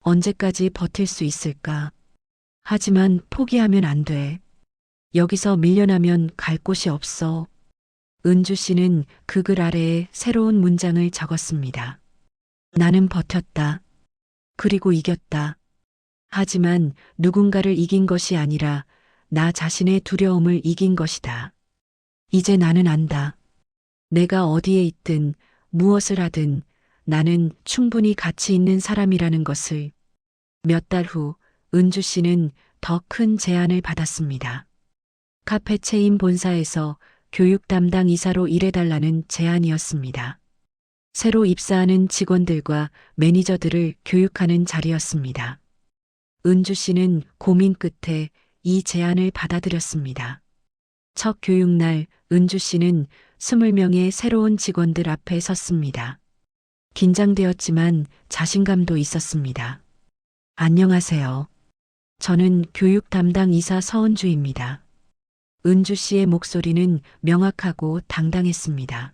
언제까지 버틸 수 있을까? 하지만 포기하면 안 돼. 여기서 밀려나면 갈 곳이 없어. 은주 씨는 그 글 아래에 새로운 문장을 적었습니다. 나는 버텼다. 그리고 이겼다. 하지만 누군가를 이긴 것이 아니라 나 자신의 두려움을 이긴 것이다. 이제 나는 안다. 내가 어디에 있든 무엇을 하든 나는 충분히 가치 있는 사람이라는 것을. 몇 달 후 은주 씨는 더 큰 제안을 받았습니다. 카페 체인 본사에서 교육 담당 이사로 일해달라는 제안이었습니다. 새로 입사하는 직원들과 매니저들을 교육하는 자리였습니다. 은주 씨는 고민 끝에 이 제안을 받아들였습니다. 첫 교육날 은주 씨는 20명의 새로운 직원들 앞에 섰습니다. 긴장되었지만 자신감도 있었습니다. 안녕하세요. 저는 교육 담당 이사 서은주입니다. 은주 씨의 목소리는 명확하고 당당했습니다.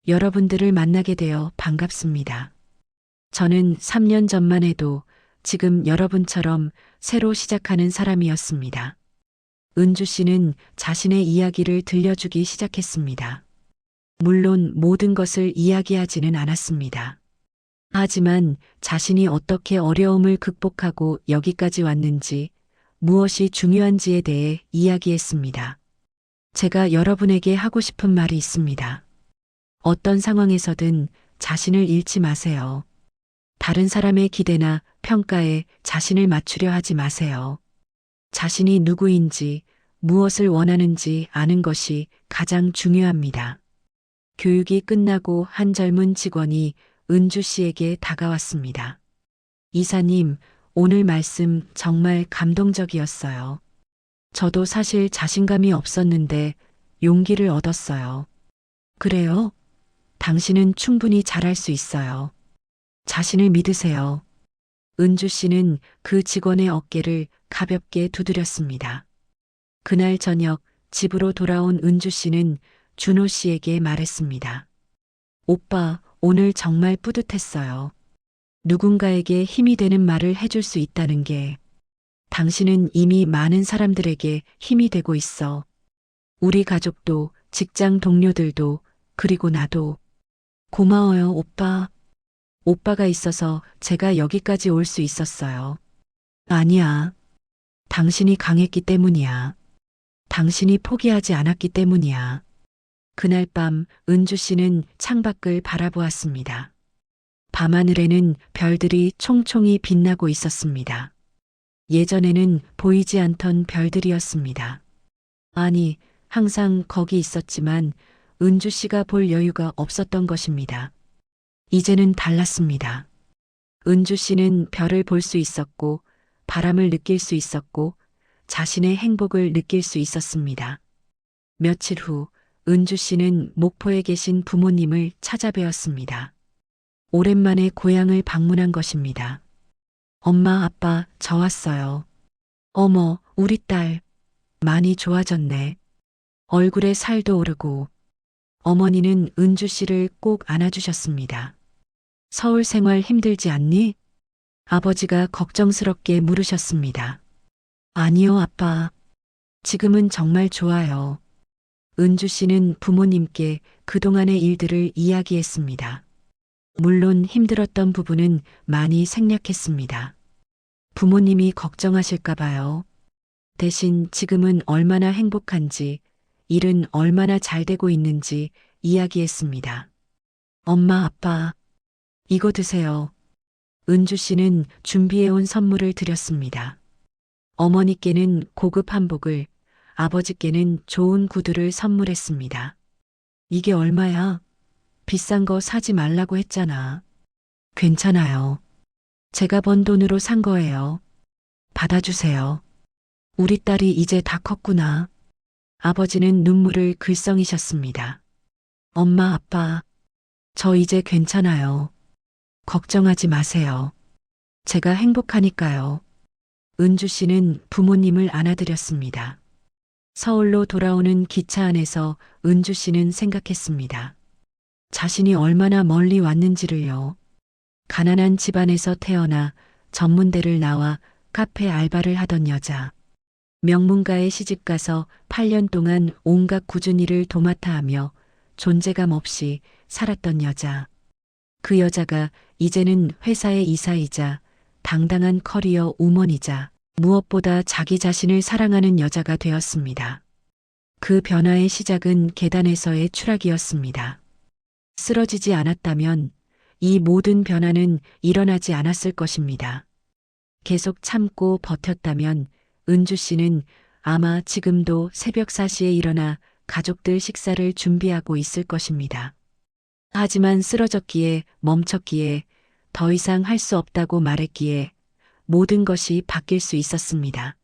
여러분들을 만나게 되어 반갑습니다. 저는 3년 전만 해도 지금 여러분처럼 새로 시작하는 사람이었습니다. 은주 씨는 자신의 이야기를 들려주기 시작했습니다. 물론 모든 것을 이야기하지는 않았습니다. 하지만 자신이 어떻게 어려움을 극복하고 여기까지 왔는지, 무엇이 중요한지에 대해 이야기했습니다. 제가 여러분에게 하고 싶은 말이 있습니다. 어떤 상황에서든 자신을 잃지 마세요. 다른 사람의 기대나 평가에 자신을 맞추려 하지 마세요. 자신이 누구인지, 무엇을 원하는지 아는 것이 가장 중요합니다. 교육이 끝나고 한 젊은 직원이 은주 씨에게 다가왔습니다. 이사님, 오늘 말씀 정말 감동적이었어요. 저도 사실 자신감이 없었는데 용기를 얻었어요. 그래요? 당신은 충분히 잘할 수 있어요. 자신을 믿으세요. 은주 씨는 그 직원의 어깨를 가볍게 두드렸습니다. 그날 저녁 집으로 돌아온 은주 씨는 준호 씨에게 말했습니다. 오빠, 오늘 정말 뿌듯했어요. 누군가에게 힘이 되는 말을 해줄 수 있다는 게, 당신은 이미 많은 사람들에게 힘이 되고 있어. 우리 가족도, 직장 동료들도, 그리고 나도. 고마워요, 오빠. 오빠가 있어서 제가 여기까지 올 수 있었어요. 아니야. 당신이 강했기 때문이야. 당신이 포기하지 않았기 때문이야. 그날 밤 은주 씨는 창밖을 바라보았습니다. 밤하늘에는 별들이 총총히 빛나고 있었습니다. 예전에는 보이지 않던 별들이었습니다. 아니, 항상 거기 있었지만 은주 씨가 볼 여유가 없었던 것입니다. 이제는 달랐습니다. 은주 씨는 별을 볼 수 있었고, 바람을 느낄 수 있었고, 자신의 행복을 느낄 수 있었습니다. 며칠 후 은주 씨는 목포에 계신 부모님을 찾아뵈었습니다. 오랜만에 고향을 방문한 것입니다. 엄마, 아빠, 저 왔어요. 어머, 우리 딸. 많이 좋아졌네. 얼굴에 살도 오르고. 어머니는 은주 씨를 꼭 안아주셨습니다. 서울 생활 힘들지 않니? 아버지가 걱정스럽게 물으셨습니다. 아니요, 아빠. 지금은 정말 좋아요. 은주 씨는 부모님께 그동안의 일들을 이야기했습니다. 물론 힘들었던 부분은 많이 생략했습니다. 부모님이 걱정하실까 봐요. 대신 지금은 얼마나 행복한지, 일은 얼마나 잘 되고 있는지 이야기했습니다. 엄마, 아빠, 이거 드세요. 은주 씨는 준비해온 선물을 드렸습니다. 어머니께는 고급 한복을, 아버지께는 좋은 구두를 선물했습니다. 이게 얼마야? 비싼 거 사지 말라고 했잖아. 괜찮아요. 제가 번 돈으로 산 거예요. 받아주세요. 우리 딸이 이제 다 컸구나. 아버지는 눈물을 글썽이셨습니다. 엄마, 아빠, 저 이제 괜찮아요. 걱정하지 마세요. 제가 행복하니까요. 은주 씨는 부모님을 안아드렸습니다. 서울로 돌아오는 기차 안에서 은주 씨는 생각했습니다. 자신이 얼마나 멀리 왔는지를요. 가난한 집안에서 태어나 전문대를 나와 카페 알바를 하던 여자. 명문가의 시집가서 8년 동안 온갖 꾸준 일을 도맡아 하며 존재감 없이 살았던 여자. 그 여자가 이제는 회사의 이사이자 당당한 커리어 우먼이자 무엇보다 자기 자신을 사랑하는 여자가 되었습니다. 그 변화의 시작은 계단에서의 추락이었습니다. 쓰러지지 않았다면 이 모든 변화는 일어나지 않았을 것입니다. 계속 참고 버텼다면 은주 씨는 아마 지금도 새벽 4시에 일어나 가족들 식사를 준비하고 있을 것입니다. 하지만 쓰러졌기에 멈췄기에 더 이상 할 수 없다고 말했기에 모든 것이 바뀔 수 있었습니다.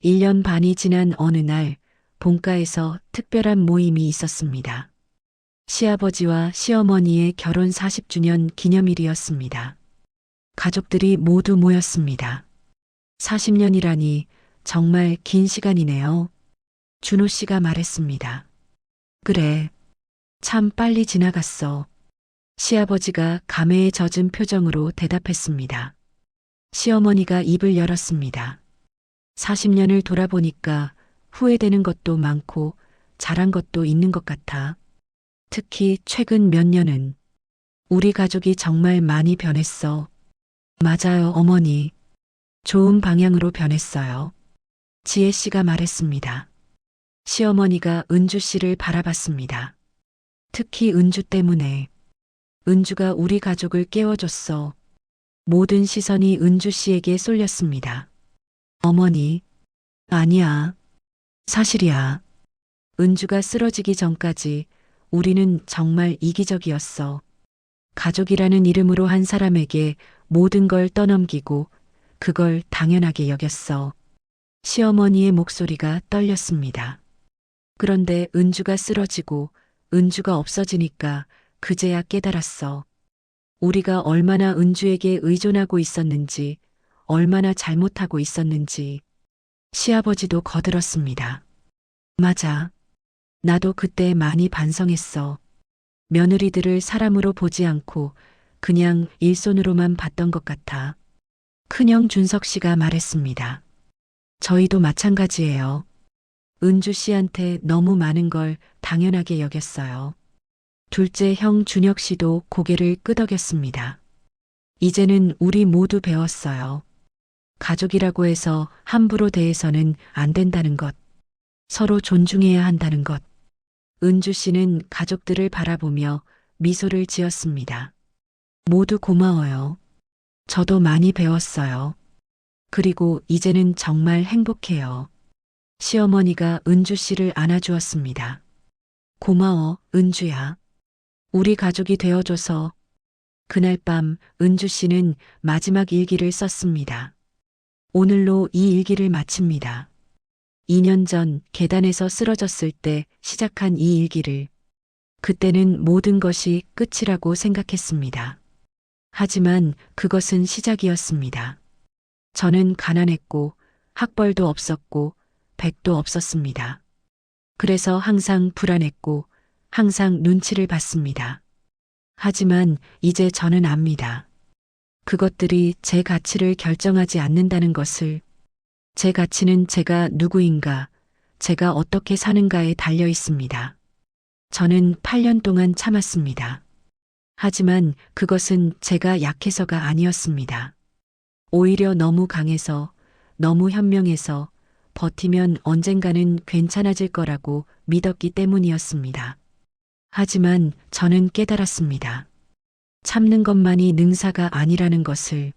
1년 반이 지난 어느 날 본가에서 특별한 모임이 있었습니다. 시아버지와 시어머니의 결혼 40주년 기념일이었습니다. 가족들이 모두 모였습니다. 40년이라니 정말 긴 시간이네요. 준호 씨가 말했습니다. 그래, 참 빨리 지나갔어. 시아버지가 감회에 젖은 표정으로 대답했습니다. 시어머니가 입을 열었습니다. 40년을 돌아보니까 후회되는 것도 많고 잘한 것도 있는 것 같아. 특히 최근 몇 년은 우리 가족이 정말 많이 변했어. 맞아요, 어머니. 좋은 방향으로 변했어요. 지혜 씨가 말했습니다. 시어머니가 은주 씨를 바라봤습니다. 특히 은주 때문에. 은주가 우리 가족을 깨워줬어. 모든 시선이 은주 씨에게 쏠렸습니다. 어머니. 아니야. 사실이야. 은주가 쓰러지기 전까지 우리는 정말 이기적이었어. 가족이라는 이름으로 한 사람에게 모든 걸 떠넘기고 그걸 당연하게 여겼어. 시어머니의 목소리가 떨렸습니다. 그런데 은주가 쓰러지고 은주가 없어지니까 그제야 깨달았어. 우리가 얼마나 은주에게 의존하고 있었는지, 얼마나 잘못하고 있었는지. 시아버지도 거들었습니다. 맞아. 나도 그때 많이 반성했어. 며느리들을 사람으로 보지 않고 그냥 일손으로만 봤던 것 같아. 큰형 준석 씨가 말했습니다. 저희도 마찬가지예요. 은주 씨한테 너무 많은 걸 당연하게 여겼어요. 둘째 형 준혁 씨도 고개를 끄덕였습니다. 이제는 우리 모두 배웠어요. 가족이라고 해서 함부로 대해서는 안 된다는 것. 서로 존중해야 한다는 것. 은주 씨는 가족들을 바라보며 미소를 지었습니다. 모두 고마워요. 저도 많이 배웠어요. 그리고 이제는 정말 행복해요. 시어머니가 은주 씨를 안아주었습니다. 고마워, 은주야. 우리 가족이 되어줘서. 그날 밤 은주 씨는 마지막 일기를 썼습니다. 오늘로 이 일기를 마칩니다. 2년 전 계단에서 쓰러졌을 때 시작한 이 일기를. 그때는 모든 것이 끝이라고 생각했습니다. 하지만 그것은 시작이었습니다. 저는 가난했고 학벌도 없었고 백도 없었습니다. 그래서 항상 불안했고 항상 눈치를 봤습니다. 하지만 이제 저는 압니다. 그것들이 제 가치를 결정하지 않는다는 것을. 제 가치는 제가 누구인가, 제가 어떻게 사는가에 달려 있습니다. 저는 8년 동안 참았습니다. 하지만 그것은 제가 약해서가 아니었습니다. 오히려 너무 강해서, 너무 현명해서 버티면 언젠가는 괜찮아질 거라고 믿었기 때문이었습니다. 하지만 저는 깨달았습니다. 참는 것만이 능사가 아니라는 것을.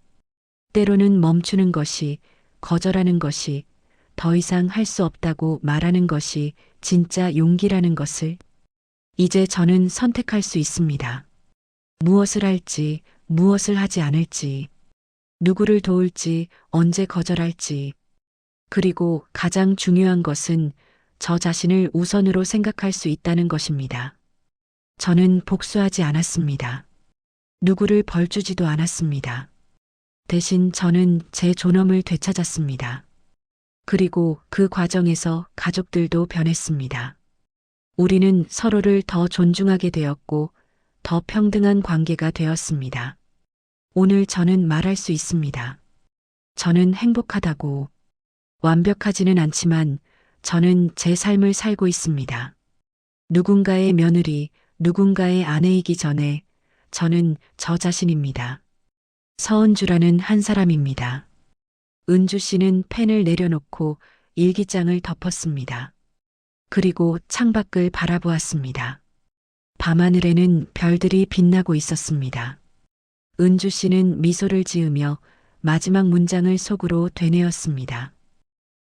때로는 멈추는 것이, 거절하는 것이, 더 이상 할 수 없다고 말하는 것이 진짜 용기라는 것을. 이제 저는 선택할 수 있습니다. 무엇을 할지, 무엇을 하지 않을지, 누구를 도울지, 언제 거절할지. 그리고 가장 중요한 것은 저 자신을 우선으로 생각할 수 있다는 것입니다. 저는 복수하지 않았습니다. 누구를 벌주지도 않았습니다. 대신 저는 제 존엄을 되찾았습니다. 그리고 그 과정에서 가족들도 변했습니다. 우리는 서로를 더 존중하게 되었고 더 평등한 관계가 되었습니다. 오늘 저는 말할 수 있습니다. 저는 행복하다고. 완벽하지는 않지만 저는 제 삶을 살고 있습니다. 누군가의 며느리, 누군가의 아내이기 전에 저는 저 자신입니다. 서은주라는 한 사람입니다. 은주 씨는 펜을 내려놓고 일기장을 덮었습니다. 그리고 창밖을 바라보았습니다. 밤하늘에는 별들이 빛나고 있었습니다. 은주 씨는 미소를 지으며 마지막 문장을 속으로 되뇌었습니다.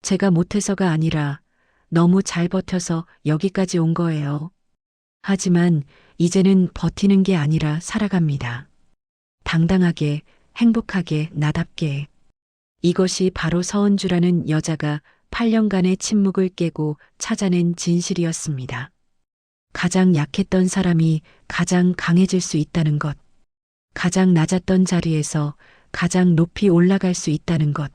제가 못해서가 아니라 너무 잘 버텨서 여기까지 온 거예요. 하지만 이제는 버티는 게 아니라 살아갑니다. 당당하게, 행복하게, 나답게. 이것이 바로 서은주라는 여자가 8년간의 침묵을 깨고 찾아낸 진실이었습니다. 가장 약했던 사람이 가장 강해질 수 있다는 것. 가장 낮았던 자리에서 가장 높이 올라갈 수 있다는 것.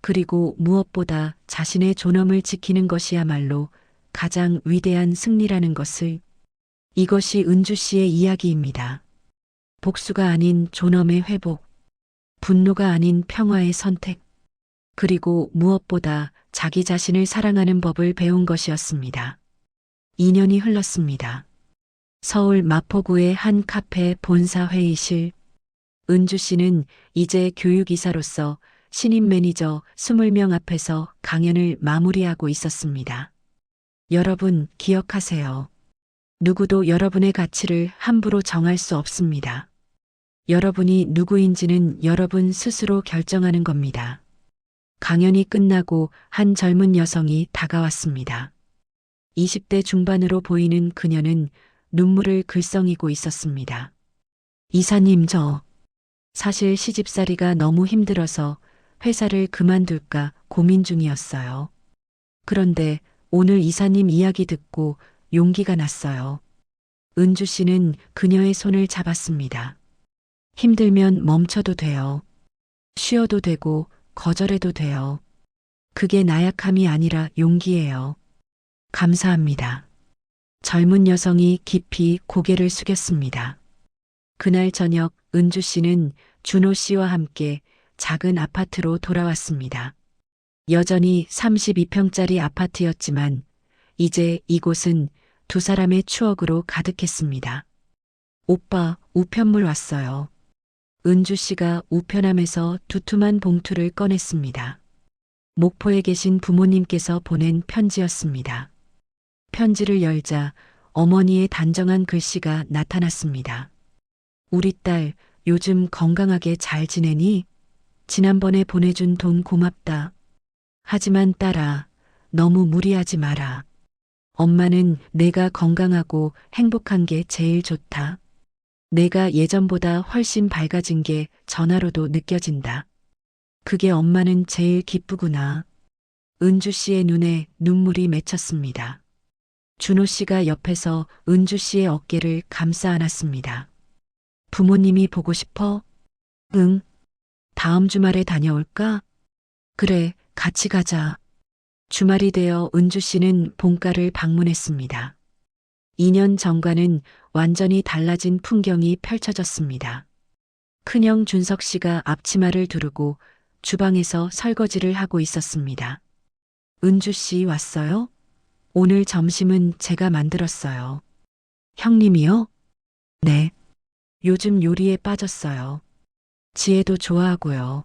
그리고 무엇보다 자신의 존엄을 지키는 것이야말로 가장 위대한 승리라는 것을. 이것이 은주 씨의 이야기입니다. 복수가 아닌 존엄의 회복. 분노가 아닌 평화의 선택. 그리고 무엇보다 자기 자신을 사랑하는 법을 배운 것이었습니다. 2년이 흘렀습니다. 서울 마포구의 한 카페 본사 회의실. 은주 씨는 이제 교육이사로서 신임 매니저 20명 앞에서 강연을 마무리하고 있었습니다. 여러분 기억하세요. 누구도 여러분의 가치를 함부로 정할 수 없습니다. 여러분이 누구인지는 여러분 스스로 결정하는 겁니다. 강연이 끝나고 한 젊은 여성이 다가왔습니다. 20대 중반으로 보이는 그녀는 눈물을 글썽이고 있었습니다. 이사님, 사실 시집살이가 너무 힘들어서 회사를 그만둘까 고민 중이었어요. 그런데 오늘 이사님 이야기 듣고 용기가 났어요. 은주 씨는 그녀의 손을 잡았습니다. 힘들면 멈춰도 돼요. 쉬어도 되고 거절해도 돼요. 그게 나약함이 아니라 용기예요. 감사합니다. 젊은 여성이 깊이 고개를 숙였습니다. 그날 저녁 은주 씨는 준호 씨와 함께 작은 아파트로 돌아왔습니다. 여전히 32평짜리 아파트였지만 이제 이곳은 두 사람의 추억으로 가득했습니다. 오빠, 우편물 왔어요. 은주 씨가 우편함에서 두툼한 봉투를 꺼냈습니다. 목포에 계신 부모님께서 보낸 편지였습니다. 편지를 열자 어머니의 단정한 글씨가 나타났습니다. 우리 딸 요즘 건강하게 잘 지내니? 지난번에 보내준 돈 고맙다. 하지만 딸아, 너무 무리하지 마라. 엄마는 내가 건강하고 행복한 게 제일 좋다. 내가 예전보다 훨씬 밝아진 게 전화로도 느껴진다. 그게 엄마는 제일 기쁘구나. 은주 씨의 눈에 눈물이 맺혔습니다. 준호 씨가 옆에서 은주 씨의 어깨를 감싸 안았습니다. 부모님이 보고 싶어? 응. 다음 주말에 다녀올까? 그래, 같이 가자. 주말이 되어 은주 씨는 본가를 방문했습니다. 2년 전과는 완전히 달라진 풍경이 펼쳐졌습니다. 큰형 준석 씨가 앞치마를 두르고 주방에서 설거지를 하고 있었습니다. 은주 씨 왔어요? 오늘 점심은 제가 만들었어요. 형님이요? 네. 요즘 요리에 빠졌어요. 지혜도 좋아하고요.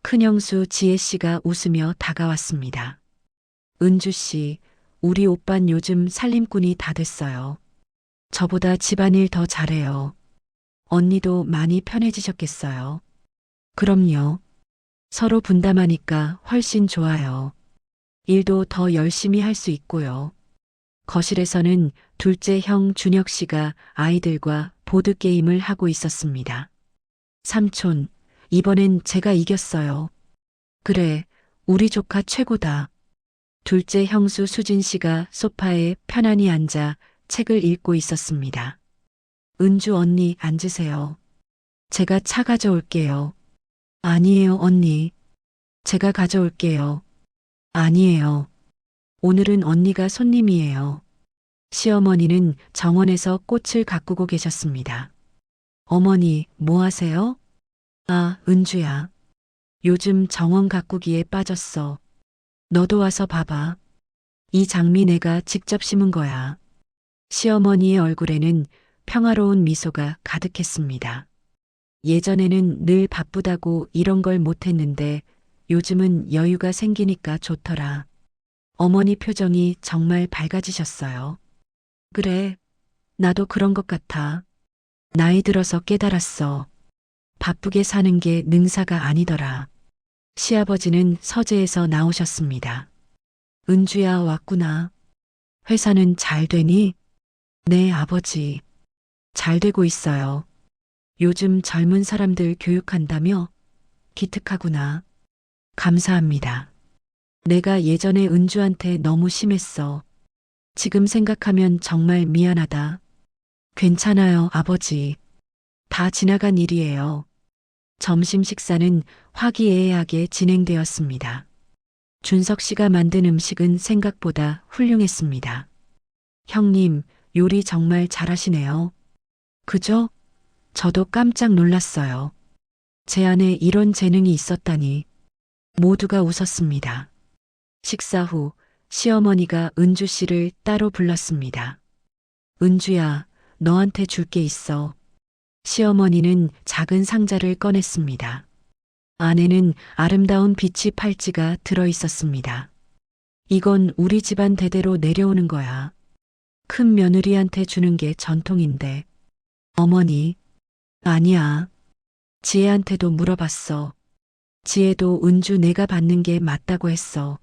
큰형수 지혜 씨가 웃으며 다가왔습니다. 은주 씨, 우리 오빤 요즘 살림꾼이 다 됐어요. 저보다 집안일 더 잘해요. 언니도 많이 편해지셨겠어요. 그럼요. 서로 분담하니까 훨씬 좋아요. 일도 더 열심히 할 수 있고요. 거실에서는 둘째 형 준혁 씨가 아이들과 보드게임을 하고 있었습니다. 삼촌, 이번엔 제가 이겼어요. 그래, 우리 조카 최고다. 둘째 형수 수진 씨가 소파에 편안히 앉아 책을 읽고 있었습니다. 은주 언니 앉으세요. 제가 차 가져올게요. 아니에요, 언니. 제가 가져올게요. 아니에요. 오늘은 언니가 손님이에요. 시어머니는 정원에서 꽃을 가꾸고 계셨습니다. 어머니, 뭐 하세요? 아, 은주야. 요즘 정원 가꾸기에 빠졌어. 너도 와서 봐봐. 이 장미 내가 직접 심은 거야. 시어머니의 얼굴에는 평화로운 미소가 가득했습니다. 예전에는 늘 바쁘다고 이런 걸 못했는데 요즘은 여유가 생기니까 좋더라. 어머니 표정이 정말 밝아지셨어요. 그래, 나도 그런 것 같아. 나이 들어서 깨달았어. 바쁘게 사는 게 능사가 아니더라. 시아버지는 서재에서 나오셨습니다. 은주야, 왔구나. 회사는 잘 되니? 네, 아버지. 잘 되고 있어요. 요즘 젊은 사람들 교육한다며? 기특하구나. 감사합니다. 내가 예전에 은주한테 너무 심했어. 지금 생각하면 정말 미안하다. 괜찮아요, 아버지. 다 지나간 일이에요. 점심 식사는 화기애애하게 진행되었습니다. 준석 씨가 만든 음식은 생각보다 훌륭했습니다. 형님, 요리 정말 잘하시네요. 그죠? 저도 깜짝 놀랐어요. 제 안에 이런 재능이 있었다니. 모두가 웃었습니다. 식사 후 시어머니가 은주 씨를 따로 불렀습니다. 은주야, 너한테 줄 게 있어. 시어머니는 작은 상자를 꺼냈습니다. 안에는 아름다운 비치 팔찌가 들어 있었습니다. 이건 우리 집안 대대로 내려오는 거야. 큰 며느리한테 주는 게 전통인데. 어머니, 아니야. 지혜한테도 물어봤어. 지혜도 은주 내가 받는 게 맞다고 했어.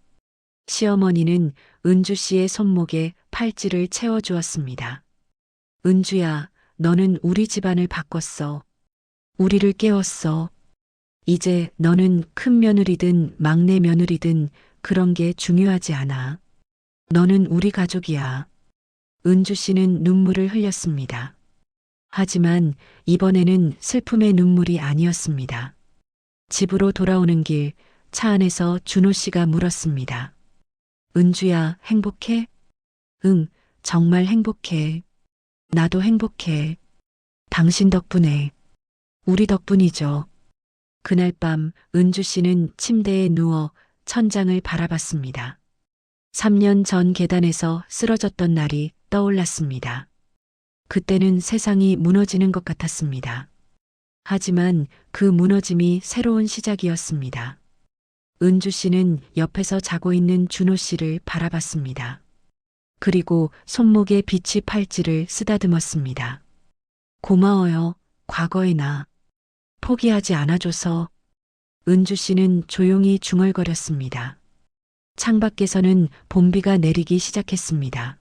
시어머니는 은주 씨의 손목에 팔찌를 채워주었습니다. 은주야, 너는 우리 집안을 바꿨어. 우리를 깨웠어. 이제 너는 큰 며느리든 막내 며느리든 그런 게 중요하지 않아. 너는 우리 가족이야. 은주 씨는 눈물을 흘렸습니다. 하지만 이번에는 슬픔의 눈물이 아니었습니다. 집으로 돌아오는 길 차 안에서 준호 씨가 물었습니다. 은주야, 행복해? 응, 정말 행복해. 나도 행복해. 당신 덕분에. 우리 덕분이죠. 그날 밤 은주 씨는 침대에 누워 천장을 바라봤습니다. 3년 전 계단에서 쓰러졌던 날이 떠올랐습니다. 그때는 세상이 무너지는 것 같았습니다. 하지만 그 무너짐이 새로운 시작이었습니다. 은주 씨는 옆에서 자고 있는 준호 씨를 바라봤습니다. 그리고 손목에 비치 팔찌를 쓰다듬었습니다. 고마워요, 과거의 나. 포기하지 않아줘서. 은주 씨는 조용히 중얼거렸습니다. 창밖에서는 봄비가 내리기 시작했습니다.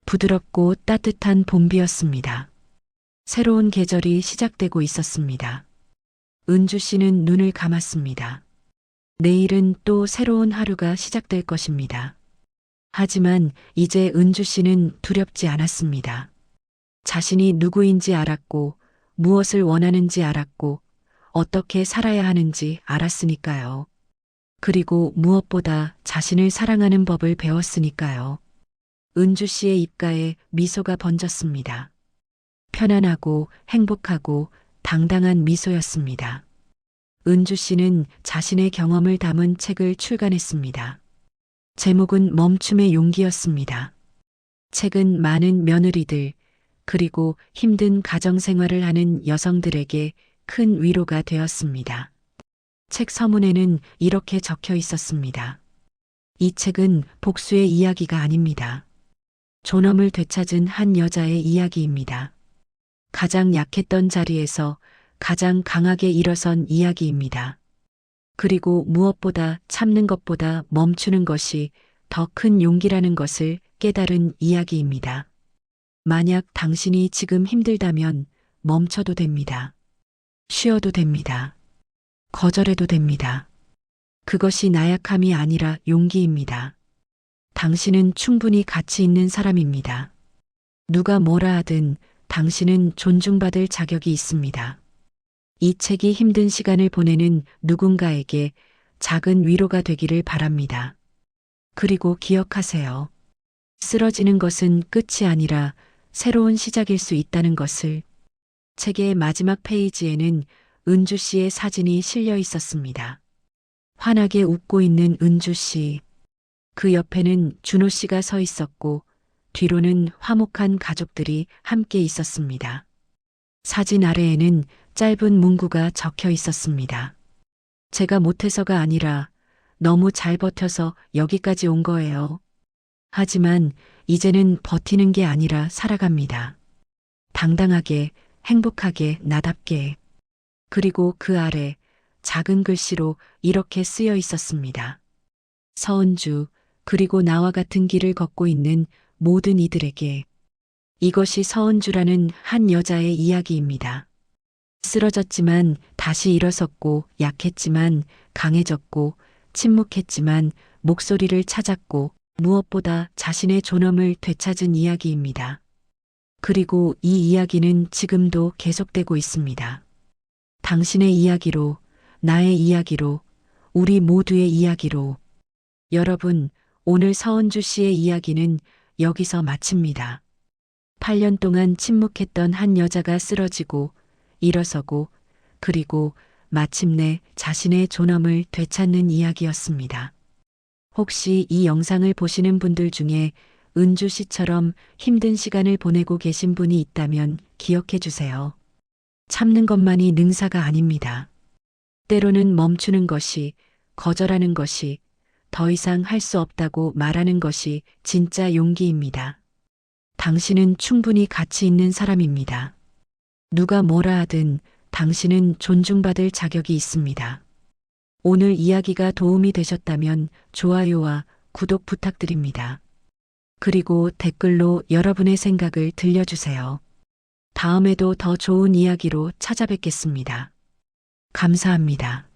부드럽고 따뜻한 봄비였습니다. 새로운 계절이 시작되고 있었습니다. 은주 씨는 눈을 감았습니다. 내일은 또 새로운 하루가 시작될 것입니다. 하지만 이제 은주 씨는 두렵지 않았습니다. 자신이 누구인지 알았고, 무엇을 원하는지 알았고, 어떻게 살아야 하는지 알았으니까요. 그리고 무엇보다 자신을 사랑하는 법을 배웠으니까요. 은주 씨의 입가에 미소가 번졌습니다. 편안하고 행복하고 당당한 미소였습니다. 은주 씨는 자신의 경험을 담은 책을 출간했습니다. 제목은 멈춤의 용기였습니다. 책은 많은 며느리들, 그리고 힘든 가정생활을 하는 여성들에게 큰 위로가 되었습니다. 책 서문에는 이렇게 적혀 있었습니다. 이 책은 복수의 이야기가 아닙니다. 존엄을 되찾은 한 여자의 이야기입니다. 가장 약했던 자리에서 가장 강하게 일어선 이야기입니다. 그리고 무엇보다 참는 것보다 멈추는 것이 더 큰 용기라는 것을 깨달은 이야기입니다. 만약 당신이 지금 힘들다면 멈춰도 됩니다. 쉬어도 됩니다. 거절해도 됩니다. 그것이 나약함이 아니라 용기입니다. 당신은 충분히 가치 있는 사람입니다. 누가 뭐라 하든 당신은 존중받을 자격이 있습니다. 이 책이 힘든 시간을 보내는 누군가에게 작은 위로가 되기를 바랍니다. 그리고 기억하세요. 쓰러지는 것은 끝이 아니라 새로운 시작일 수 있다는 것을. 책의 마지막 페이지에는 은주 씨의 사진이 실려 있었습니다. 환하게 웃고 있는 은주 씨. 그 옆에는 준호 씨가 서 있었고 뒤로는 화목한 가족들이 함께 있었습니다. 사진 아래에는 짧은 문구가 적혀 있었습니다. 제가 못해서가 아니라 너무 잘 버텨서 여기까지 온 거예요. 하지만 이제는 버티는 게 아니라 살아갑니다. 당당하게, 행복하게, 나답게. 그리고 그 아래 작은 글씨로 이렇게 쓰여 있었습니다. 서은주, 그리고 나와 같은 길을 걷고 있는 모든 이들에게. 이것이 서은주라는 한 여자의 이야기입니다. 쓰러졌지만 다시 일어섰고, 약했지만 강해졌고, 침묵했지만 목소리를 찾았고, 무엇보다 자신의 존엄을 되찾은 이야기입니다. 그리고 이 이야기는 지금도 계속되고 있습니다. 당신의 이야기로, 나의 이야기로, 우리 모두의 이야기로. 여러분, 오늘 서은주 씨의 이야기는 여기서 마칩니다. 8년 동안 침묵했던 한 여자가 쓰러지고, 일어서고, 그리고 마침내 자신의 존엄을 되찾는 이야기였습니다. 혹시 이 영상을 보시는 분들 중에 은주 씨처럼 힘든 시간을 보내고 계신 분이 있다면 기억해 주세요. 참는 것만이 능사가 아닙니다. 때로는 멈추는 것이, 거절하는 것이, 더 이상 할 수 없다고 말하는 것이 진짜 용기입니다. 당신은 충분히 가치 있는 사람입니다. 누가 뭐라 하든 당신은 존중받을 자격이 있습니다. 오늘 이야기가 도움이 되셨다면 좋아요와 구독 부탁드립니다. 그리고 댓글로 여러분의 생각을 들려주세요. 다음에도 더 좋은 이야기로 찾아뵙겠습니다. 감사합니다.